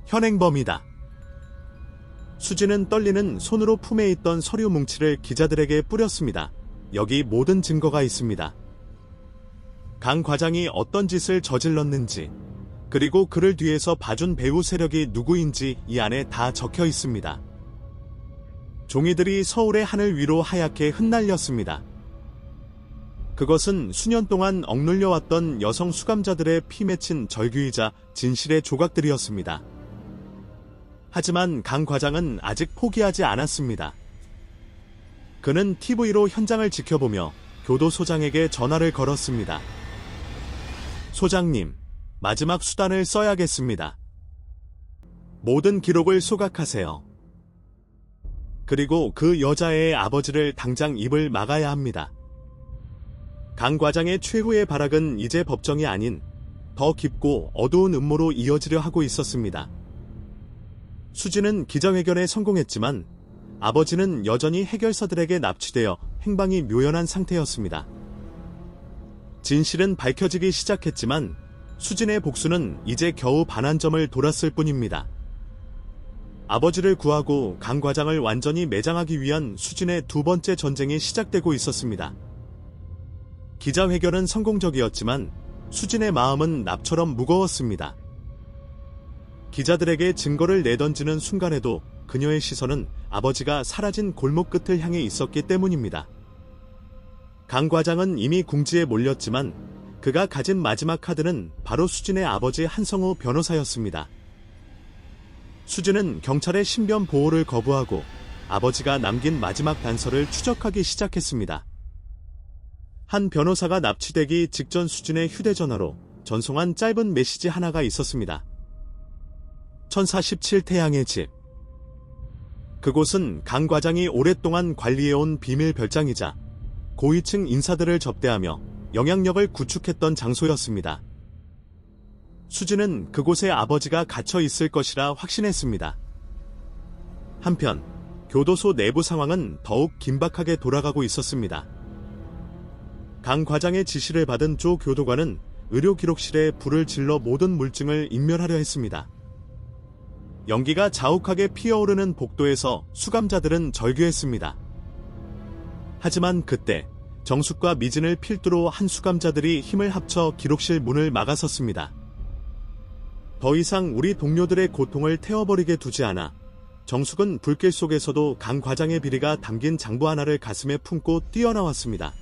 현행범이다. 수진은 떨리는 손으로 품에 있던 서류 뭉치를 기자들에게 뿌렸습니다. 여기 모든 증거가 있습니다. 강 과장이 어떤 짓을 저질렀는지, 그리고 그를 뒤에서 봐준 배후 세력이 누구인지 이 안에 다 적혀 있습니다. 종이들이 서울의 하늘 위로 하얗게 흩날렸습니다. 그것은 수년 동안 억눌려왔던 여성 수감자들의 피 맺힌 절규이자 진실의 조각들이었습니다. 하지만 강 과장은 아직 포기하지 않았습니다. 그는 TV로 현장을 지켜보며 교도소장에게 전화를 걸었습니다. 소장님, 마지막 수단을 써야겠습니다. 모든 기록을 소각하세요. 그리고 그 여자애의 아버지를 당장 입을 막아야 합니다. 강 과장의 최후의 발악은 이제 법정이 아닌 더 깊고 어두운 음모로 이어지려 하고 있었습니다. 수진은 기자회견에 성공했지만 아버지는 여전히 해결사들에게 납치되어 행방이 묘연한 상태였습니다. 진실은 밝혀지기 시작했지만 수진의 복수는 이제 겨우 반환점을 돌았을 뿐입니다. 아버지를 구하고 강 과장을 완전히 매장하기 위한 수진의 두 번째 전쟁이 시작되고 있었습니다. 기자회견은 성공적이었지만 수진의 마음은 납처럼 무거웠습니다. 기자들에게 증거를 내던지는 순간에도 그녀의 시선은 아버지가 사라진 골목 끝을 향해 있었기 때문입니다. 강 과장은 이미 궁지에 몰렸지만 그가 가진 마지막 카드는 바로 수진의 아버지 한성우 변호사였습니다. 수진은 경찰의 신변 보호를 거부하고 아버지가 남긴 마지막 단서를 추적하기 시작했습니다. 한 변호사가 납치되기 직전 수진의 휴대전화로 전송한 짧은 메시지 하나가 있었습니다. 1047태양의 집. 그곳은 강 과장이 오랫동안 관리해온 비밀 별장이자 고위층 인사들을 접대하며 영향력을 구축했던 장소였습니다. 수진은 그곳에 아버지가 갇혀 있을 것이라 확신했습니다. 한편 교도소 내부 상황은 더욱 긴박하게 돌아가고 있었습니다. 강 과장의 지시를 받은 조 교도관은 의료기록실에 불을 질러 모든 물증을 인멸하려 했습니다. 연기가 자욱하게 피어오르는 복도에서 수감자들은 절규했습니다. 하지만 그때 정숙과 미진을 필두로 한 수감자들이 힘을 합쳐 기록실 문을 막아섰습니다. 더 이상 우리 동료들의 고통을 태워버리게 두지 않아 정숙은 불길 속에서도 강 과장의 비리가 담긴 장부 하나를 가슴에 품고 뛰어나왔습니다.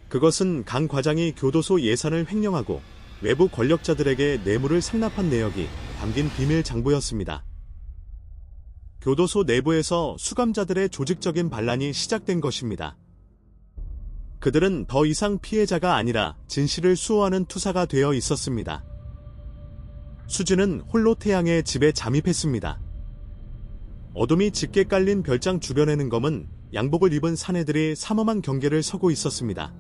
그것은 강 과장이 교도소 예산을 횡령하고 외부 권력자들에게 뇌물을 상납한 내역이 담긴 비밀 장부였습니다. 교도소 내부에서 수감자들의 조직적인 반란이 시작된 것입니다. 그들은 더 이상 피해자가 아니라 진실을 수호하는 투사가 되어 있었습니다. 수진은 홀로 태양의 집에 잠입했습니다. 어둠이 짙게 깔린 별장 주변에는 검은 양복을 입은 사내들이 삼엄한 경계를 서고 있었습니다.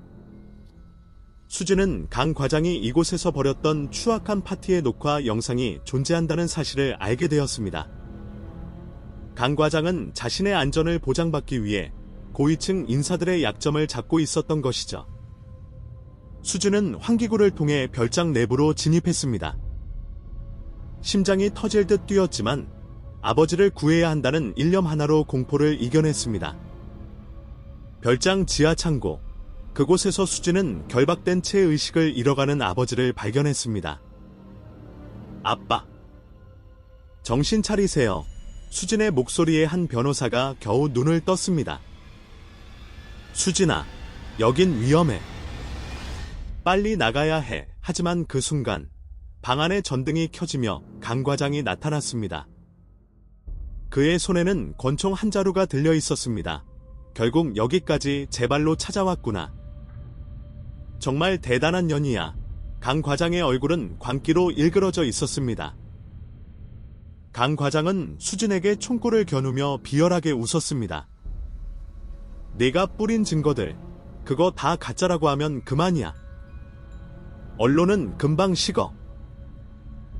수진은 강 과장이 이곳에서 벌였던 추악한 파티의 녹화 영상이 존재한다는 사실을 알게 되었습니다. 강 과장은 자신의 안전을 보장받기 위해 고위층 인사들의 약점을 잡고 있었던 것이죠. 수진은 환기구를 통해 별장 내부로 진입했습니다. 심장이 터질 듯 뛰었지만 아버지를 구해야 한다는 일념 하나로 공포를 이겨냈습니다. 별장 지하 창고. 그곳에서 수진은 결박된 채 의식을 잃어가는 아버지를 발견했습니다. 아빠. 정신 차리세요. 수진의 목소리에 한 변호사가 겨우 눈을 떴습니다. 수진아, 여긴 위험해. 빨리 나가야 해. 하지만 그 순간 방 안에 전등이 켜지며 강 과장이 나타났습니다. 그의 손에는 권총 한 자루가 들려 있었습니다. 결국 여기까지 제 발로 찾아왔구나. 정말 대단한 년이야. 강 과장의 얼굴은 광기로 일그러져 있었습니다. 강 과장은 수진에게 총구를 겨누며 비열하게 웃었습니다. 네가 뿌린 증거들, 그거 다 가짜라고 하면 그만이야. 언론은 금방 식어.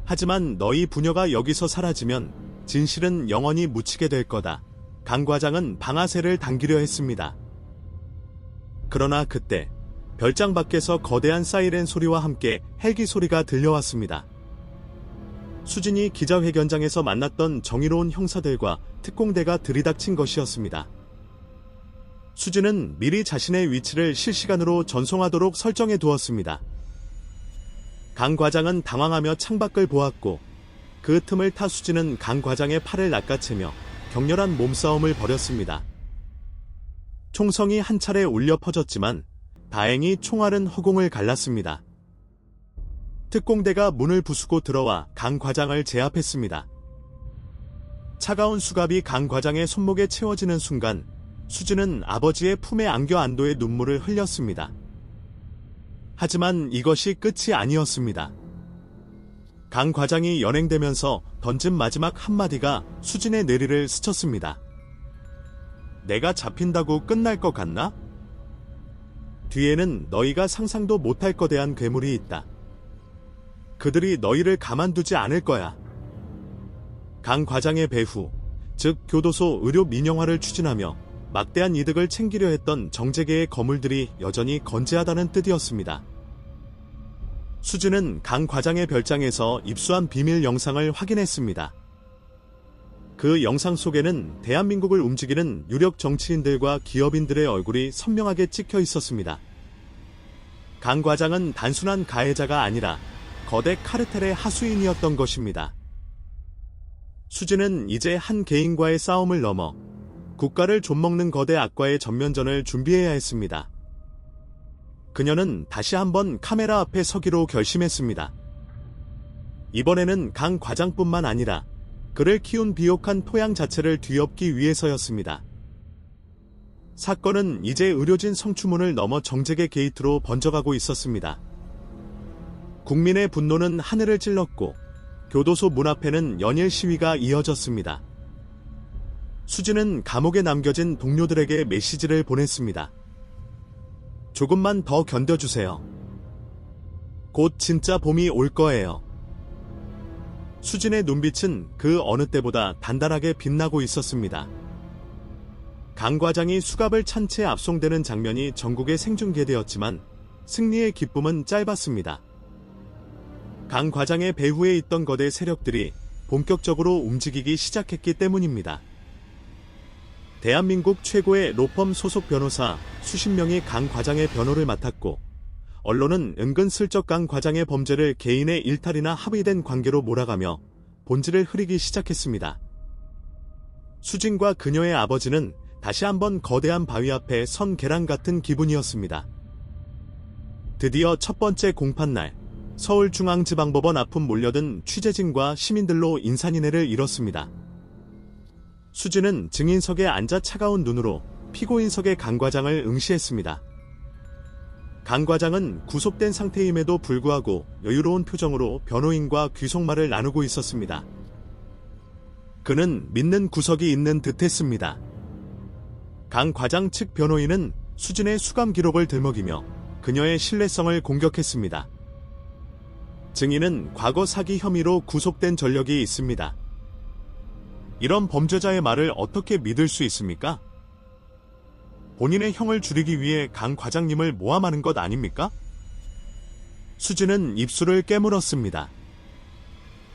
하지만 너희 부녀가 여기서 사라지면 진실은 영원히 묻히게 될 거다. 강 과장은 방아쇠를 당기려 했습니다. 그러나 그때 별장 밖에서 거대한 사이렌 소리와 함께 헬기 소리가 들려왔습니다. 수진이 기자회견장에서 만났던 정의로운 형사들과 특공대가 들이닥친 것이었습니다. 수진은 미리 자신의 위치를 실시간으로 전송하도록 설정해 두었습니다. 강 과장은 당황하며 창밖을 보았고 그 틈을 타 수진은 강 과장의 팔을 낚아채며 격렬한 몸싸움을 벌였습니다. 총성이 한 차례 울려 퍼졌지만 다행히 총알은 허공을 갈랐습니다. 특공대가 문을 부수고 들어와 강 과장을 제압했습니다. 차가운 수갑이 강 과장의 손목에 채워지는 순간 수진은 아버지의 품에 안겨 안도의 눈물을 흘렸습니다. 하지만 이것이 끝이 아니었습니다. 강 과장이 연행되면서 던진 마지막 한마디가 수진의 뇌리를 스쳤습니다. 내가 잡힌다고 끝날 것 같나? 뒤에는 너희가 상상도 못할 거대한 괴물이 있다. 그들이 너희를 가만두지 않을 거야. 강 과장의 배후, 즉 교도소 의료 민영화를 추진하며 막대한 이득을 챙기려 했던 정재계의 거물들이 여전히 건재하다는 뜻이었습니다. 수진은 강 과장의 별장에서 입수한 비밀 영상을 확인했습니다. 그 영상 속에는 대한민국을 움직이는 유력 정치인들과 기업인들의 얼굴이 선명하게 찍혀 있었습니다. 강 과장은 단순한 가해자가 아니라 거대 카르텔의 하수인이었던 것입니다. 수진은 이제 한 개인과의 싸움을 넘어 국가를 좀먹는 거대 악과의 전면전을 준비해야 했습니다. 그녀는 다시 한번 카메라 앞에 서기로 결심했습니다. 이번에는 강 과장뿐만 아니라 그를 키운 비옥한 토양 자체를 뒤엎기 위해서였습니다. 사건은 이제 의료진 성추문을 넘어 정책의 게이트로 번져가고 있었습니다. 국민의 분노는 하늘을 찔렀고 교도소 문 앞에는 연일 시위가 이어졌습니다. 수진은 감옥에 남겨진 동료들에게 메시지를 보냈습니다. 조금만 더 견뎌주세요. 곧 진짜 봄이 올 거예요. 수진의 눈빛은 그 어느 때보다 단단하게 빛나고 있었습니다. 강 과장이 수갑을 찬 채 압송되는 장면이 전국에 생중계되었지만 승리의 기쁨은 짧았습니다. 강 과장의 배후에 있던 거대 세력들이 본격적으로 움직이기 시작했기 때문입니다. 대한민국 최고의 로펌 소속 변호사 수십 명이 강 과장의 변호를 맡았고 언론은 은근슬쩍 강 과장의 범죄를 개인의 일탈이나 합의된 관계로 몰아가며 본질을 흐리기 시작했습니다. 수진과 그녀의 아버지는 다시 한번 거대한 바위 앞에 선 계란 같은 기분이었습니다. 드디어 첫 번째 공판날, 서울중앙지방법원 앞은 몰려든 취재진과 시민들로 인산인해를 이뤘습니다. 수진은 증인석에 앉아 차가운 눈으로 피고인석의 강 과장을 응시했습니다. 강 과장은 구속된 상태임에도 불구하고 여유로운 표정으로 변호인과 귀속말을 나누고 있었습니다. 그는 믿는 구석이 있는 듯했습니다. 강 과장 측 변호인은 수진의 수감 기록을 들먹이며 그녀의 신뢰성을 공격했습니다. 증인은 과거 사기 혐의로 구속된 전력이 있습니다. 이런 범죄자의 말을 어떻게 믿을 수 있습니까? 본인의 형을 줄이기 위해 강 과장님을 모함하는 것 아닙니까? 수진은 입술을 깨물었습니다.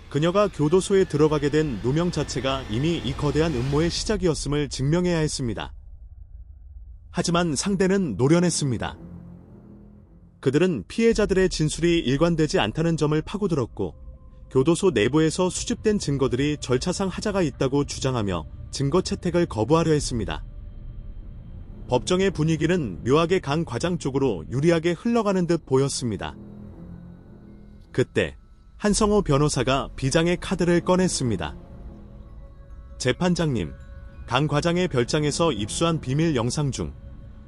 그녀가 교도소에 들어가게 된 누명 자체가 이미 이 거대한 음모의 시작이었음을 증명해야 했습니다. 하지만 상대는 노련했습니다. 그들은 피해자들의 진술이 일관되지 않다는 점을 파고들었고 교도소 내부에서 수집된 증거들이 절차상 하자가 있다고 주장하며 증거 채택을 거부하려 했습니다. 법정의 분위기는 묘하게 강 과장 쪽으로 유리하게 흘러가는 듯 보였습니다. 그때 한성호 변호사가 비장의 카드를 꺼냈습니다. 재판장님, 강 과장의 별장에서 입수한 비밀 영상 중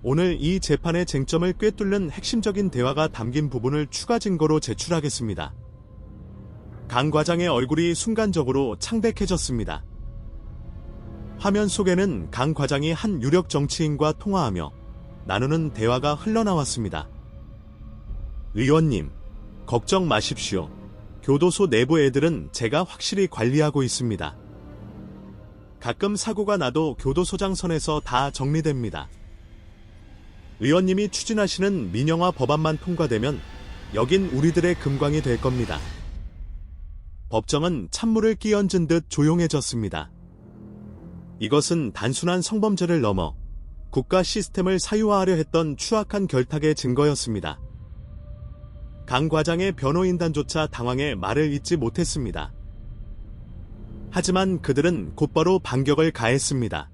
오늘 이 재판의 쟁점을 꿰뚫는 핵심적인 대화가 담긴 부분을 추가 증거로 제출하겠습니다. 강 과장의 얼굴이 순간적으로 창백해졌습니다. 화면 속에는 강 과장이 한 유력 정치인과 통화하며 나누는 대화가 흘러나왔습니다. 의원님, 걱정 마십시오. 교도소 내부 애들은 제가 확실히 관리하고 있습니다. 가끔 사고가 나도 교도소장 선에서 다 정리됩니다. 의원님이 추진하시는 민영화 법안만 통과되면 여긴 우리들의 금광이 될 겁니다. 법정은 찬물을 끼얹은 듯 조용해졌습니다. 이것은 단순한 성범죄를 넘어 국가 시스템을 사유화하려 했던 추악한 결탁의 증거였습니다. 강 과장의 변호인단조차 당황해 말을 잇지 못했습니다. 하지만 그들은 곧바로 반격을 가했습니다.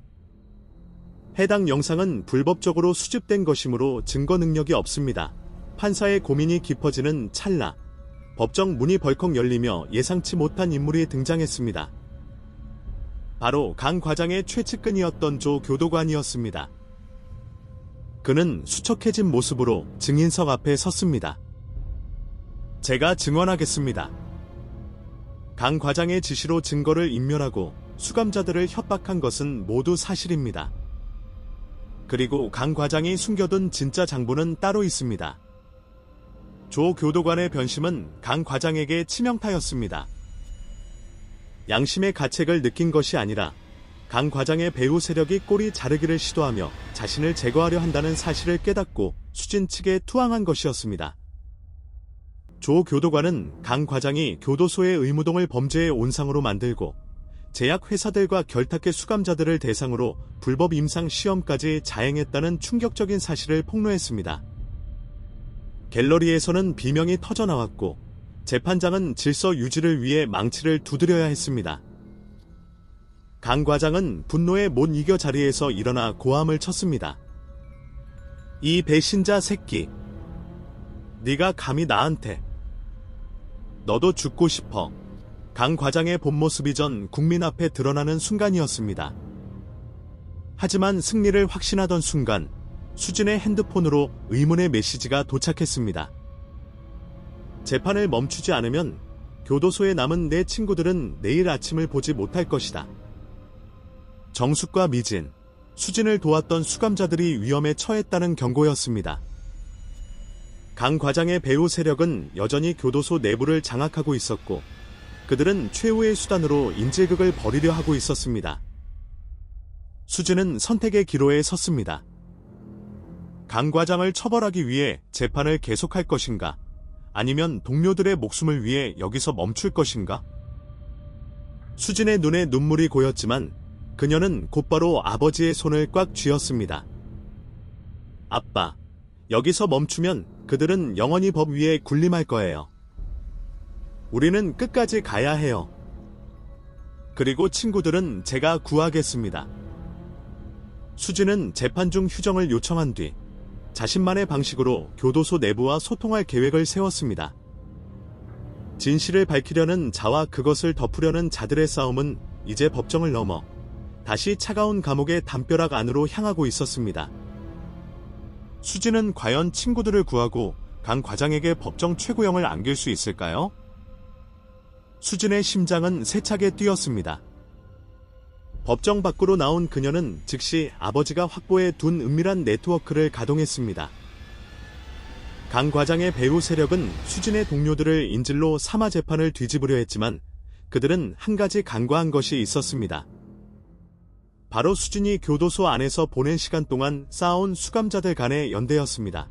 해당 영상은 불법적으로 수집된 것이므로 증거 능력이 없습니다. 판사의 고민이 깊어지는 찰나 법정 문이 벌컥 열리며 예상치 못한 인물이 등장했습니다. 바로 강 과장의 최측근이었던 조 교도관이었습니다. 그는 수척해진 모습으로 증인석 앞에 섰습니다. 제가 증언하겠습니다. 강 과장의 지시로 증거를 인멸하고 수감자들을 협박한 것은 모두 사실입니다. 그리고 강 과장이 숨겨둔 진짜 장부는 따로 있습니다. 조 교도관의 변심은 강 과장에게 치명타였습니다. 양심의 가책을 느낀 것이 아니라 강 과장의 배후 세력이 꼬리 자르기를 시도하며 자신을 제거하려 한다는 사실을 깨닫고 수진 측에 투항한 것이었습니다. 조 교도관은 강 과장이 교도소의 의무동을 범죄의 온상으로 만들고 제약회사들과 결탁의 수감자들을 대상으로 불법 임상 시험까지 자행했다는 충격적인 사실을 폭로했습니다. 갤러리에서는 비명이 터져나왔고 재판장은 질서 유지를 위해 망치를 두드려야 했습니다. 강 과장은 분노에 못 이겨 자리에서 일어나 고함을 쳤습니다. 이 배신자 새끼. 네가 감히 나한테. 너도 죽고 싶어. 강 과장의 본 모습이 전 국민 앞에 드러나는 순간이었습니다. 하지만 승리를 확신하던 순간 수진의 핸드폰으로 의문의 메시지가 도착했습니다. 재판을 멈추지 않으면 교도소에 남은 내 친구들은 내일 아침을 보지 못할 것이다. 정숙과 미진, 수진을 도왔던 수감자들이 위험에 처했다는 경고였습니다. 강 과장의 배후 세력은 여전히 교도소 내부를 장악하고 있었고 그들은 최후의 수단으로 인질극을 벌이려 하고 있었습니다. 수진은 선택의 기로에 섰습니다. 강 과장을 처벌하기 위해 재판을 계속할 것인가? 아니면 동료들의 목숨을 위해 여기서 멈출 것인가? 수진의 눈에 눈물이 고였지만 그녀는 곧바로 아버지의 손을 꽉 쥐었습니다. 아빠, 여기서 멈추면 그들은 영원히 법 위에 군림할 거예요. 우리는 끝까지 가야 해요. 그리고 친구들은 제가 구하겠습니다. 수진은 재판 중 휴정을 요청한 뒤 자신만의 방식으로 교도소 내부와 소통할 계획을 세웠습니다. 진실을 밝히려는 자와 그것을 덮으려는 자들의 싸움은 이제 법정을 넘어 다시 차가운 감옥의 담벼락 안으로 향하고 있었습니다. 수진은 과연 친구들을 구하고 강 과장에게 법정 최고형을 안길 수 있을까요? 수진의 심장은 세차게 뛰었습니다. 법정 밖으로 나온 그녀는 즉시 아버지가 확보해 둔 은밀한 네트워크를 가동했습니다. 강 과장의 배후 세력은 수진의 동료들을 인질로 삼아 재판을 뒤집으려 했지만 그들은 한 가지 간과한 것이 있었습니다. 바로 수진이 교도소 안에서 보낸 시간 동안 쌓아온 수감자들 간의 연대였습니다.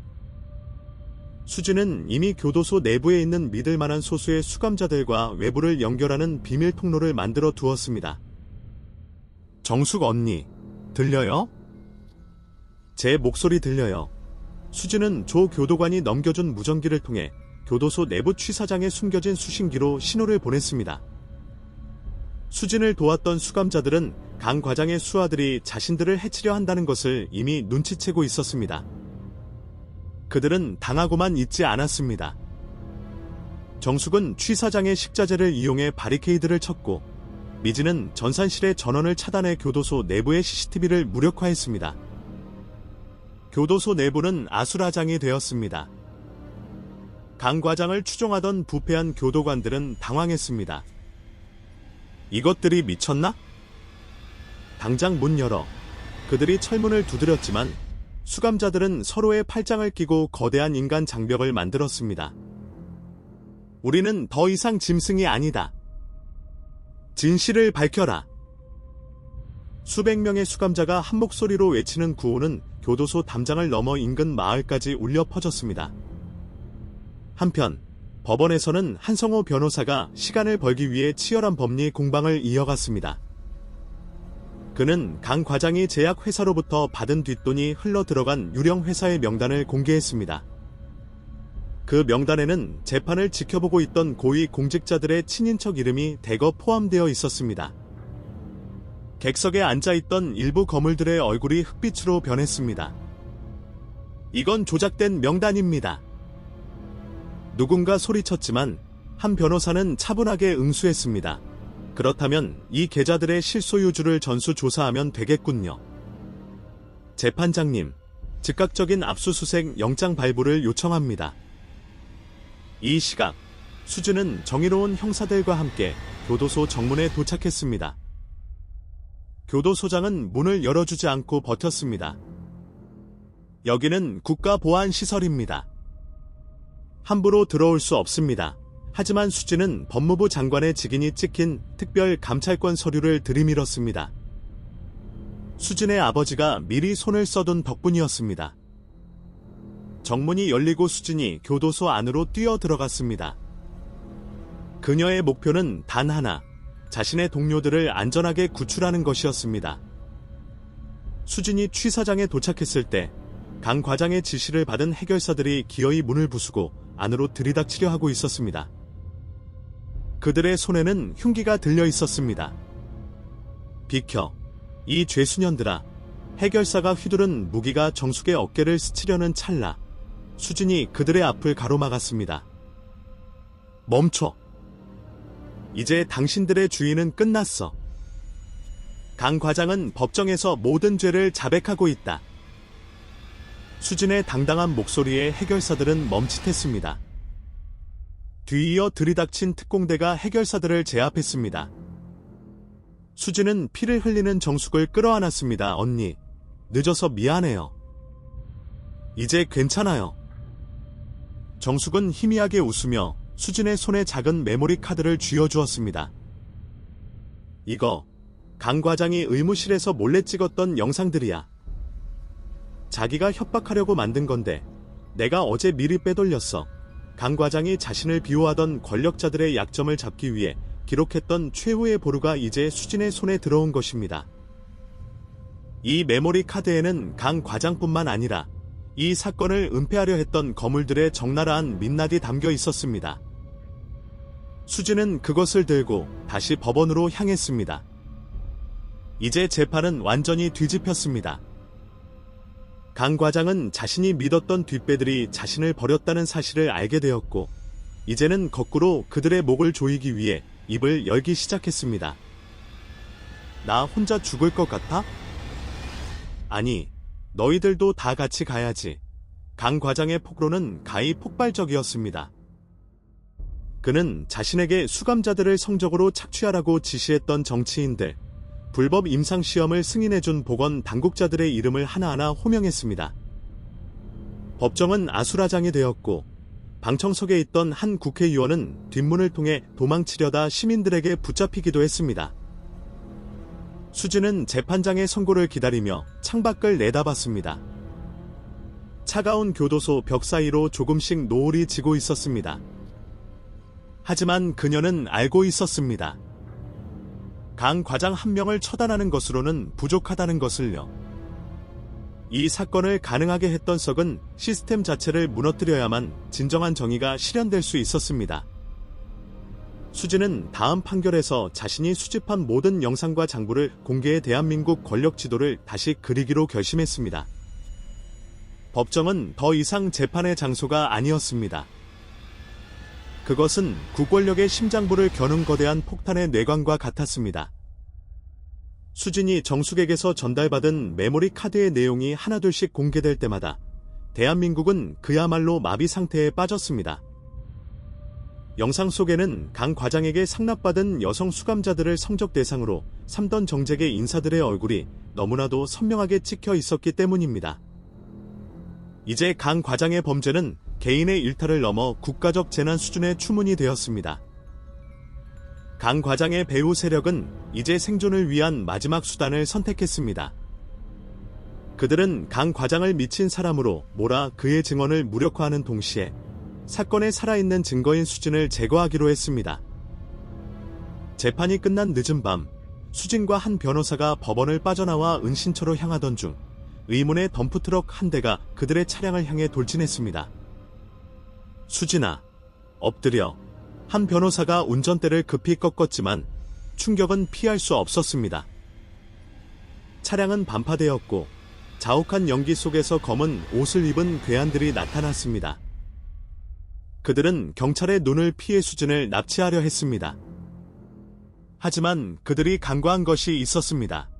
수진은 이미 교도소 내부에 있는 믿을 만한 소수의 수감자들과 외부를 연결하는 비밀 통로를 만들어 두었습니다. 정숙 언니, 들려요? 제 목소리 들려요. 수진은 조 교도관이 넘겨준 무전기를 통해 교도소 내부 취사장에 숨겨진 수신기로 신호를 보냈습니다. 수진을 도왔던 수감자들은 강 과장의 수하들이 자신들을 해치려 한다는 것을 이미 눈치채고 있었습니다. 그들은 당하고만 있지 않았습니다. 정숙은 취사장의 식자재를 이용해 바리케이드를 쳤고 미진은 전산실의 전원을 차단해 교도소 내부의 CCTV를 무력화했습니다. 교도소 내부는 아수라장이 되었습니다. 강 과장을 추종하던 부패한 교도관들은 당황했습니다. 이것들이 미쳤나? 당장 문 열어. 그들이 철문을 두드렸지만 수감자들은 서로의 팔짱을 끼고 거대한 인간 장벽을 만들었습니다. 우리는 더 이상 짐승이 아니다. 진실을 밝혀라. 수백 명의 수감자가 한 목소리로 외치는 구호는 교도소 담장을 넘어 인근 마을까지 울려 퍼졌습니다. 한편 법원에서는 한성호 변호사가 시간을 벌기 위해 치열한 법리 공방을 이어갔습니다. 그는 강 과장이 제약회사로부터 받은 뒷돈이 흘러 들어간 유령 회사의 명단을 공개했습니다. 그 명단에는 재판을 지켜보고 있던 고위 공직자들의 친인척 이름이 대거 포함되어 있었습니다. 객석에 앉아있던 일부 거물들의 얼굴이 흑빛으로 변했습니다. 이건 조작된 명단입니다. 누군가 소리쳤지만 한 변호사는 차분하게 응수했습니다. 그렇다면 이 계좌들의 실소유주를 전수조사하면 되겠군요. 재판장님, 즉각적인 압수수색 영장 발부를 요청합니다. 이 시각, 수진은 정의로운 형사들과 함께 교도소 정문에 도착했습니다. 교도소장은 문을 열어주지 않고 버텼습니다. 여기는 국가보안시설입니다. 함부로 들어올 수 없습니다. 하지만 수진은 법무부 장관의 직인이 찍힌 특별 감찰권 서류를 들이밀었습니다. 수진의 아버지가 미리 손을 써둔 덕분이었습니다. 정문이 열리고 수진이 교도소 안으로 뛰어 들어갔습니다. 그녀의 목표는 단 하나, 자신의 동료들을 안전하게 구출하는 것이었습니다. 수진이 취사장에 도착했을 때 강 과장의 지시를 받은 해결사들이 기어이 문을 부수고 안으로 들이닥치려 하고 있었습니다. 그들의 손에는 흉기가 들려 있었습니다. 비켜. 이 죄수년들아. 해결사가 휘두른 무기가 정숙의 어깨를 스치려는 찰나 수진이 그들의 앞을 가로막았습니다. 멈춰. 이제 당신들의 주인은 끝났어. 강 과장은 법정에서 모든 죄를 자백하고 있다. 수진의 당당한 목소리에 해결사들은 멈칫했습니다. 뒤이어 들이닥친 특공대가 해결사들을 제압했습니다. 수진은 피를 흘리는 정숙을 끌어안았습니다. 언니, 늦어서 미안해요. 이제 괜찮아요. 정숙은 희미하게 웃으며 수진의 손에 작은 메모리 카드를 쥐어주었습니다. 이거 강 과장이 의무실에서 몰래 찍었던 영상들이야. 자기가 협박하려고 만든 건데 내가 어제 미리 빼돌렸어. 강 과장이 자신을 비호하던 권력자들의 약점을 잡기 위해 기록했던 최후의 보루가 이제 수진의 손에 들어온 것입니다. 이 메모리 카드에는 강 과장뿐만 아니라 이 사건을 은폐하려 했던 거물들의 적나라한 민낯이 담겨 있었습니다. 수진은 그것을 들고 다시 법원으로 향했습니다. 이제 재판은 완전히 뒤집혔습니다. 강 과장은 자신이 믿었던 뒷배들이 자신을 버렸다는 사실을 알게 되었고, 이제는 거꾸로 그들의 목을 조이기 위해 입을 열기 시작했습니다. 나 혼자 죽을 것 같아? 아니, 너희들도 다 같이 가야지. 강 과장의 폭로는 가히 폭발적이었습니다. 그는 자신에게 수감자들을 성적으로 착취하라고 지시했던 정치인들, 불법 임상시험을 승인해준 보건 당국자들의 이름을 하나하나 호명했습니다. 법정은 아수라장이 되었고, 방청석에 있던 한 국회의원은 뒷문을 통해 도망치려다 시민들에게 붙잡히기도 했습니다. 수진은 재판장의 선고를 기다리며 창밖을 내다봤습니다. 차가운 교도소 벽 사이로 조금씩 노을이 지고 있었습니다. 하지만 그녀는 알고 있었습니다. 강 과장 한 명을 처단하는 것으로는 부족하다는 것을요. 이 사건을 가능하게 했던 석은 시스템 자체를 무너뜨려야만 진정한 정의가 실현될 수 있었습니다. 수진은 다음 판결에서 자신이 수집한 모든 영상과 장부를 공개해 대한민국 권력 지도를 다시 그리기로 결심했습니다. 법정은 더 이상 재판의 장소가 아니었습니다. 그것은 구권력의 심장부를 겨눈 거대한 폭탄의 뇌관과 같았습니다. 수진이 정숙에게서 전달받은 메모리 카드의 내용이 하나둘씩 공개될 때마다 대한민국은 그야말로 마비 상태에 빠졌습니다. 영상 속에는 강 과장에게 상납받은 여성 수감자들을 성적 대상으로 삼던 정재계 인사들의 얼굴이 너무나도 선명하게 찍혀 있었기 때문입니다. 이제 강 과장의 범죄는 개인의 일탈을 넘어 국가적 재난 수준의 추문이 되었습니다. 강 과장의 배후 세력은 이제 생존을 위한 마지막 수단을 선택했습니다. 그들은 강 과장을 미친 사람으로 몰아 그의 증언을 무력화하는 동시에 사건에 살아있는 증거인 수진을 제거하기로 했습니다. 재판이 끝난 늦은 밤, 수진과 한 변호사가 법원을 빠져나와 은신처로 향하던 중 의문의 덤프트럭 한 대가 그들의 차량을 향해 돌진했습니다. 수진아, 엎드려. 한 변호사가 운전대를 급히 꺾었지만 충격은 피할 수 없었습니다. 차량은 반파되었고 자욱한 연기 속에서 검은 옷을 입은 괴한들이 나타났습니다. 그들은 경찰의 눈을 피해 수진을 납치하려 했습니다. 하지만 그들이 간과한 것이 있었습니다.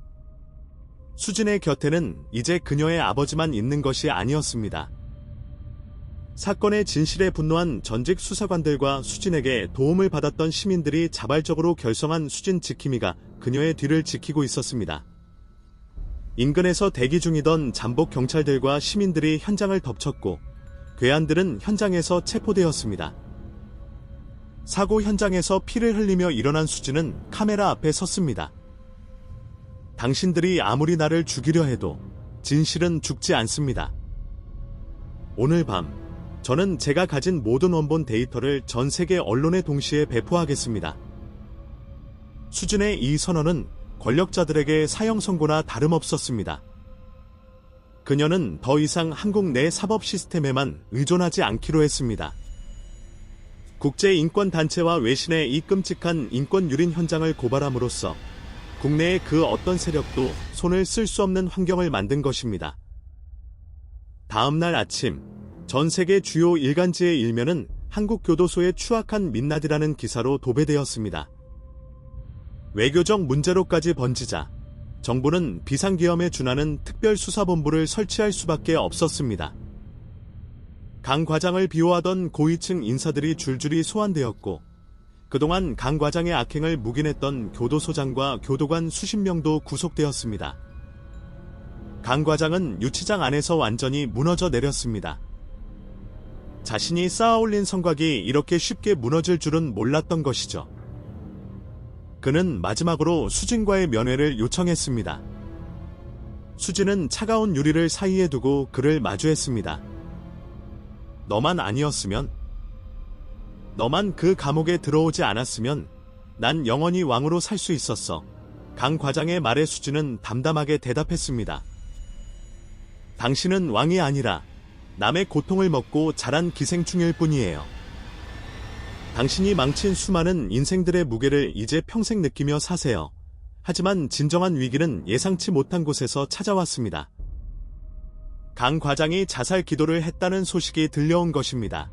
수진의 곁에는 이제 그녀의 아버지만 있는 것이 아니었습니다. 사건의 진실에 분노한 전직 수사관들과 수진에게 도움을 받았던 시민들이 자발적으로 결성한 수진 지킴이가 그녀의 뒤를 지키고 있었습니다. 인근에서 대기 중이던 잠복 경찰들과 시민들이 현장을 덮쳤고 괴한들은 현장에서 체포되었습니다. 사고 현장에서 피를 흘리며 일어난 수진은 카메라 앞에 섰습니다. 당신들이 아무리 나를 죽이려 해도 진실은 죽지 않습니다. 오늘 밤 저는 제가 가진 모든 원본 데이터를 전 세계 언론에 동시에 배포하겠습니다. 수진의 이 선언은 권력자들에게 사형 선고나 다름없었습니다. 그녀는 더 이상 한국 내 사법 시스템에만 의존하지 않기로 했습니다. 국제인권단체와 외신의 이 끔찍한 인권 유린 현장을 고발함으로써 국내의 그 어떤 세력도 손을 쓸 수 없는 환경을 만든 것입니다. 다음 날 아침, 전 세계 주요 일간지의 일면은 한국 교도소의 추악한 민낯이라는 기사로 도배되었습니다. 외교적 문제로까지 번지자 정부는 비상계엄에 준하는 특별수사본부를 설치할 수밖에 없었습니다. 강 과장을 비호하던 고위층 인사들이 줄줄이 소환되었고 그동안 강 과장의 악행을 묵인했던 교도소장과 교도관 수십 명도 구속되었습니다. 강 과장은 유치장 안에서 완전히 무너져 내렸습니다. 자신이 쌓아올린 성곽이 이렇게 쉽게 무너질 줄은 몰랐던 것이죠. 그는 마지막으로 수진과의 면회를 요청했습니다. 수진은 차가운 유리를 사이에 두고 그를 마주했습니다. 너만 아니었으면, 너만 그 감옥에 들어오지 않았으면 난 영원히 왕으로 살 수 있었어. 강 과장의 말에 수진은 담담하게 대답했습니다. 당신은 왕이 아니라 남의 고통을 먹고 자란 기생충일 뿐이에요. 당신이 망친 수많은 인생들의 무게를 이제 평생 느끼며 사세요. 하지만 진정한 위기는 예상치 못한 곳에서 찾아왔습니다. 강 과장이 자살 기도를 했다는 소식이 들려온 것입니다.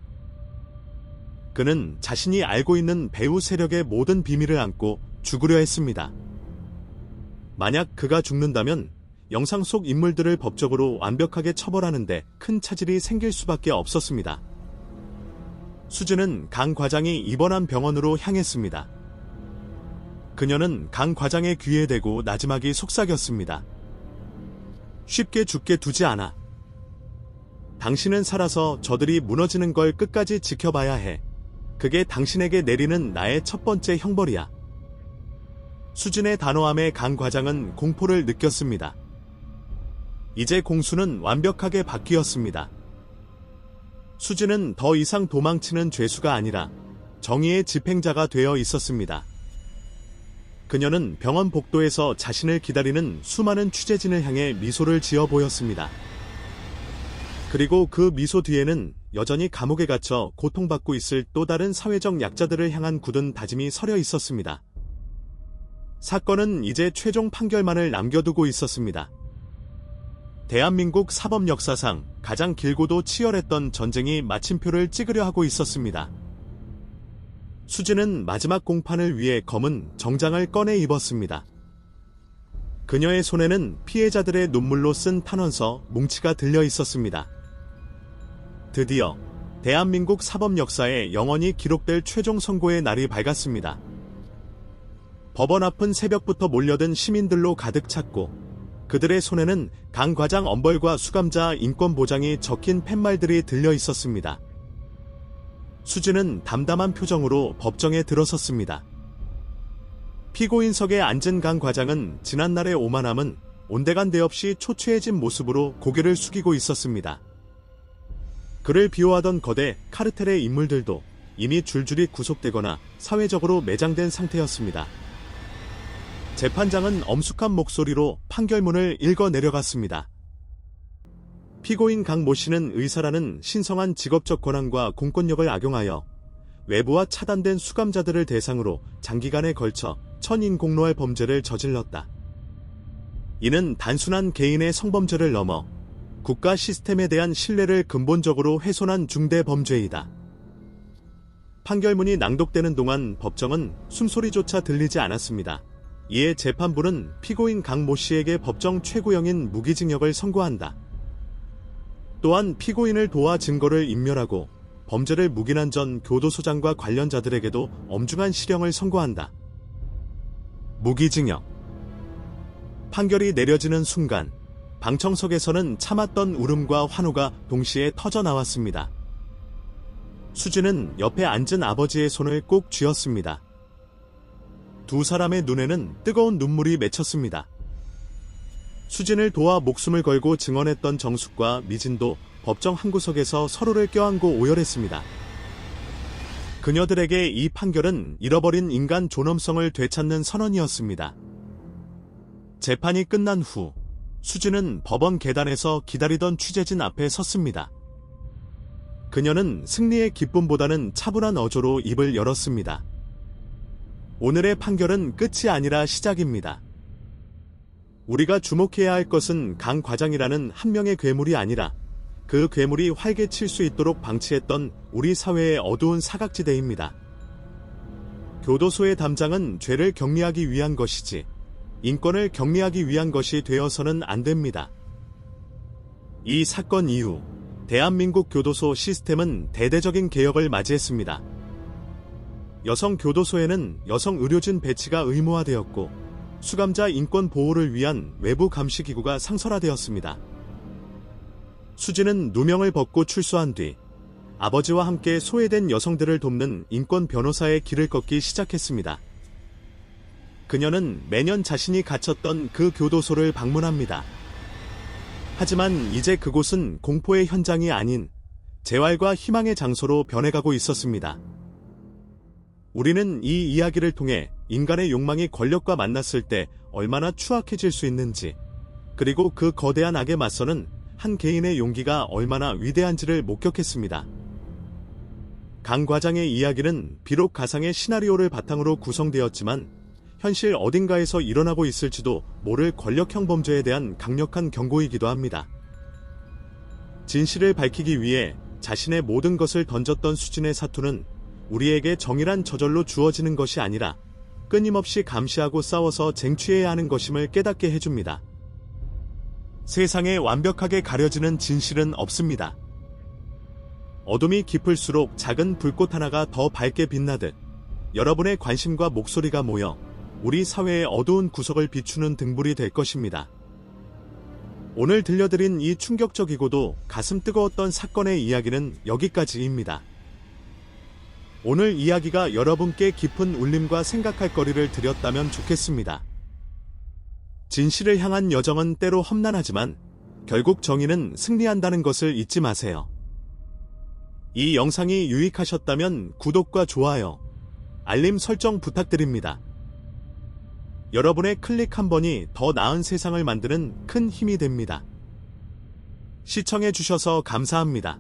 그는 자신이 알고 있는 배후 세력의 모든 비밀을 안고 죽으려 했습니다. 만약 그가 죽는다면 영상 속 인물들을 법적으로 완벽하게 처벌하는데 큰 차질이 생길 수밖에 없었습니다. 수진은 강 과장이 입원한 병원으로 향했습니다. 그녀는 강 과장의 귀에 대고 나지막이 속삭였습니다. 쉽게 죽게 두지 않아. 당신은 살아서 저들이 무너지는 걸 끝까지 지켜봐야 해. 그게 당신에게 내리는 나의 첫 번째 형벌이야. 수진의 단호함에 강 과장은 공포를 느꼈습니다. 이제 공수는 완벽하게 바뀌었습니다. 수진은 더 이상 도망치는 죄수가 아니라 정의의 집행자가 되어 있었습니다. 그녀는 병원 복도에서 자신을 기다리는 수많은 취재진을 향해 미소를 지어 보였습니다. 그리고 그 미소 뒤에는 여전히 감옥에 갇혀 고통받고 있을 또 다른 사회적 약자들을 향한 굳은 다짐이 서려 있었습니다. 사건은 이제 최종 판결만을 남겨두고 있었습니다. 대한민국 사법 역사상 가장 길고도 치열했던 전쟁이 마침표를 찍으려 하고 있었습니다. 수진은 마지막 공판을 위해 검은 정장을 꺼내 입었습니다. 그녀의 손에는 피해자들의 눈물로 쓴 탄원서 뭉치가 들려 있었습니다. 드디어 대한민국 사법 역사에 영원히 기록될 최종 선고의 날이 밝았습니다. 법원 앞은 새벽부터 몰려든 시민들로 가득 찼고 그들의 손에는 강 과장 엄벌과 수감자 인권 보장이 적힌 팻말들이 들려 있었습니다. 수진은 담담한 표정으로 법정에 들어섰습니다. 피고인석에 앉은 강 과장은 지난날의 오만함은 온데간데 없이 초췌해진 모습으로 고개를 숙이고 있었습니다. 그를 비호하던 거대 카르텔의 인물들도 이미 줄줄이 구속되거나 사회적으로 매장된 상태였습니다. 재판장은 엄숙한 목소리로 판결문을 읽어 내려갔습니다. 피고인 강 모 씨는 의사라는 신성한 직업적 권한과 공권력을 악용하여 외부와 차단된 수감자들을 대상으로 장기간에 걸쳐 천인공노할 범죄를 저질렀다. 이는 단순한 개인의 성범죄를 넘어 국가 시스템에 대한 신뢰를 근본적으로 훼손한 중대 범죄이다. 판결문이 낭독되는 동안 법정은 숨소리조차 들리지 않았습니다. 이에 재판부는 피고인 강 모 씨에게 법정 최고형인 무기징역을 선고한다. 또한 피고인을 도와 증거를 인멸하고 범죄를 묵인한 전 교도소장과 관련자들에게도 엄중한 실형을 선고한다. 무기징역. 판결이 내려지는 순간 방청석에서는 참았던 울음과 환호가 동시에 터져나왔습니다. 수진은 옆에 앉은 아버지의 손을 꼭 쥐었습니다. 두 사람의 눈에는 뜨거운 눈물이 맺혔습니다. 수진을 도와 목숨을 걸고 증언했던 정숙과 미진도 법정 한구석에서 서로를 껴안고 오열했습니다. 그녀들에게 이 판결은 잃어버린 인간 존엄성을 되찾는 선언이었습니다. 재판이 끝난 후 수진은 법원 계단에서 기다리던 취재진 앞에 섰습니다. 그녀는 승리의 기쁨보다는 차분한 어조로 입을 열었습니다. 오늘의 판결은 끝이 아니라 시작입니다. 우리가 주목해야 할 것은 강 과장이라는 한 명의 괴물이 아니라 그 괴물이 활개칠 수 있도록 방치했던 우리 사회의 어두운 사각지대입니다. 교도소의 담장은 죄를 격리하기 위한 것이지 인권을 격리하기 위한 것이 되어서는 안 됩니다. 이 사건 이후 대한민국 교도소 시스템은 대대적인 개혁을 맞이했습니다. 여성 교도소에는 여성 의료진 배치가 의무화되었고 수감자 인권 보호를 위한 외부 감시기구가 상설화되었습니다. 수지는 누명을 벗고 출소한 뒤 아버지와 함께 소외된 여성들을 돕는 인권 변호사의 길을 걷기 시작했습니다. 그녀는 매년 자신이 갇혔던 그 교도소를 방문합니다. 하지만 이제 그곳은 공포의 현장이 아닌 재활과 희망의 장소로 변해가고 있었습니다. 우리는 이 이야기를 통해 인간의 욕망이 권력과 만났을 때 얼마나 추악해질 수 있는지, 그리고 그 거대한 악에 맞서는 한 개인의 용기가 얼마나 위대한지를 목격했습니다. 강 과장의 이야기는 비록 가상의 시나리오를 바탕으로 구성되었지만 현실 어딘가에서 일어나고 있을지도 모를 권력형 범죄에 대한 강력한 경고이기도 합니다. 진실을 밝히기 위해 자신의 모든 것을 던졌던 수진의 사투는 우리에게 정의란 저절로 주어지는 것이 아니라 끊임없이 감시하고 싸워서 쟁취해야 하는 것임을 깨닫게 해줍니다. 세상에 완벽하게 가려지는 진실은 없습니다. 어둠이 깊을수록 작은 불꽃 하나가 더 밝게 빛나듯 여러분의 관심과 목소리가 모여 우리 사회의 어두운 구석을 비추는 등불이 될 것입니다. 오늘 들려드린 이 충격적이고도 가슴 뜨거웠던 사건의 이야기는 여기까지입니다. 오늘 이야기가 여러분께 깊은 울림과 생각할 거리를 드렸다면 좋겠습니다. 진실을 향한 여정은 때로 험난하지만 결국 정의는 승리한다는 것을 잊지 마세요. 이 영상이 유익하셨다면 구독과 좋아요, 알림 설정 부탁드립니다. 여러분의 클릭 한 번이 더 나은 세상을 만드는 큰 힘이 됩니다. 시청해주셔서 감사합니다.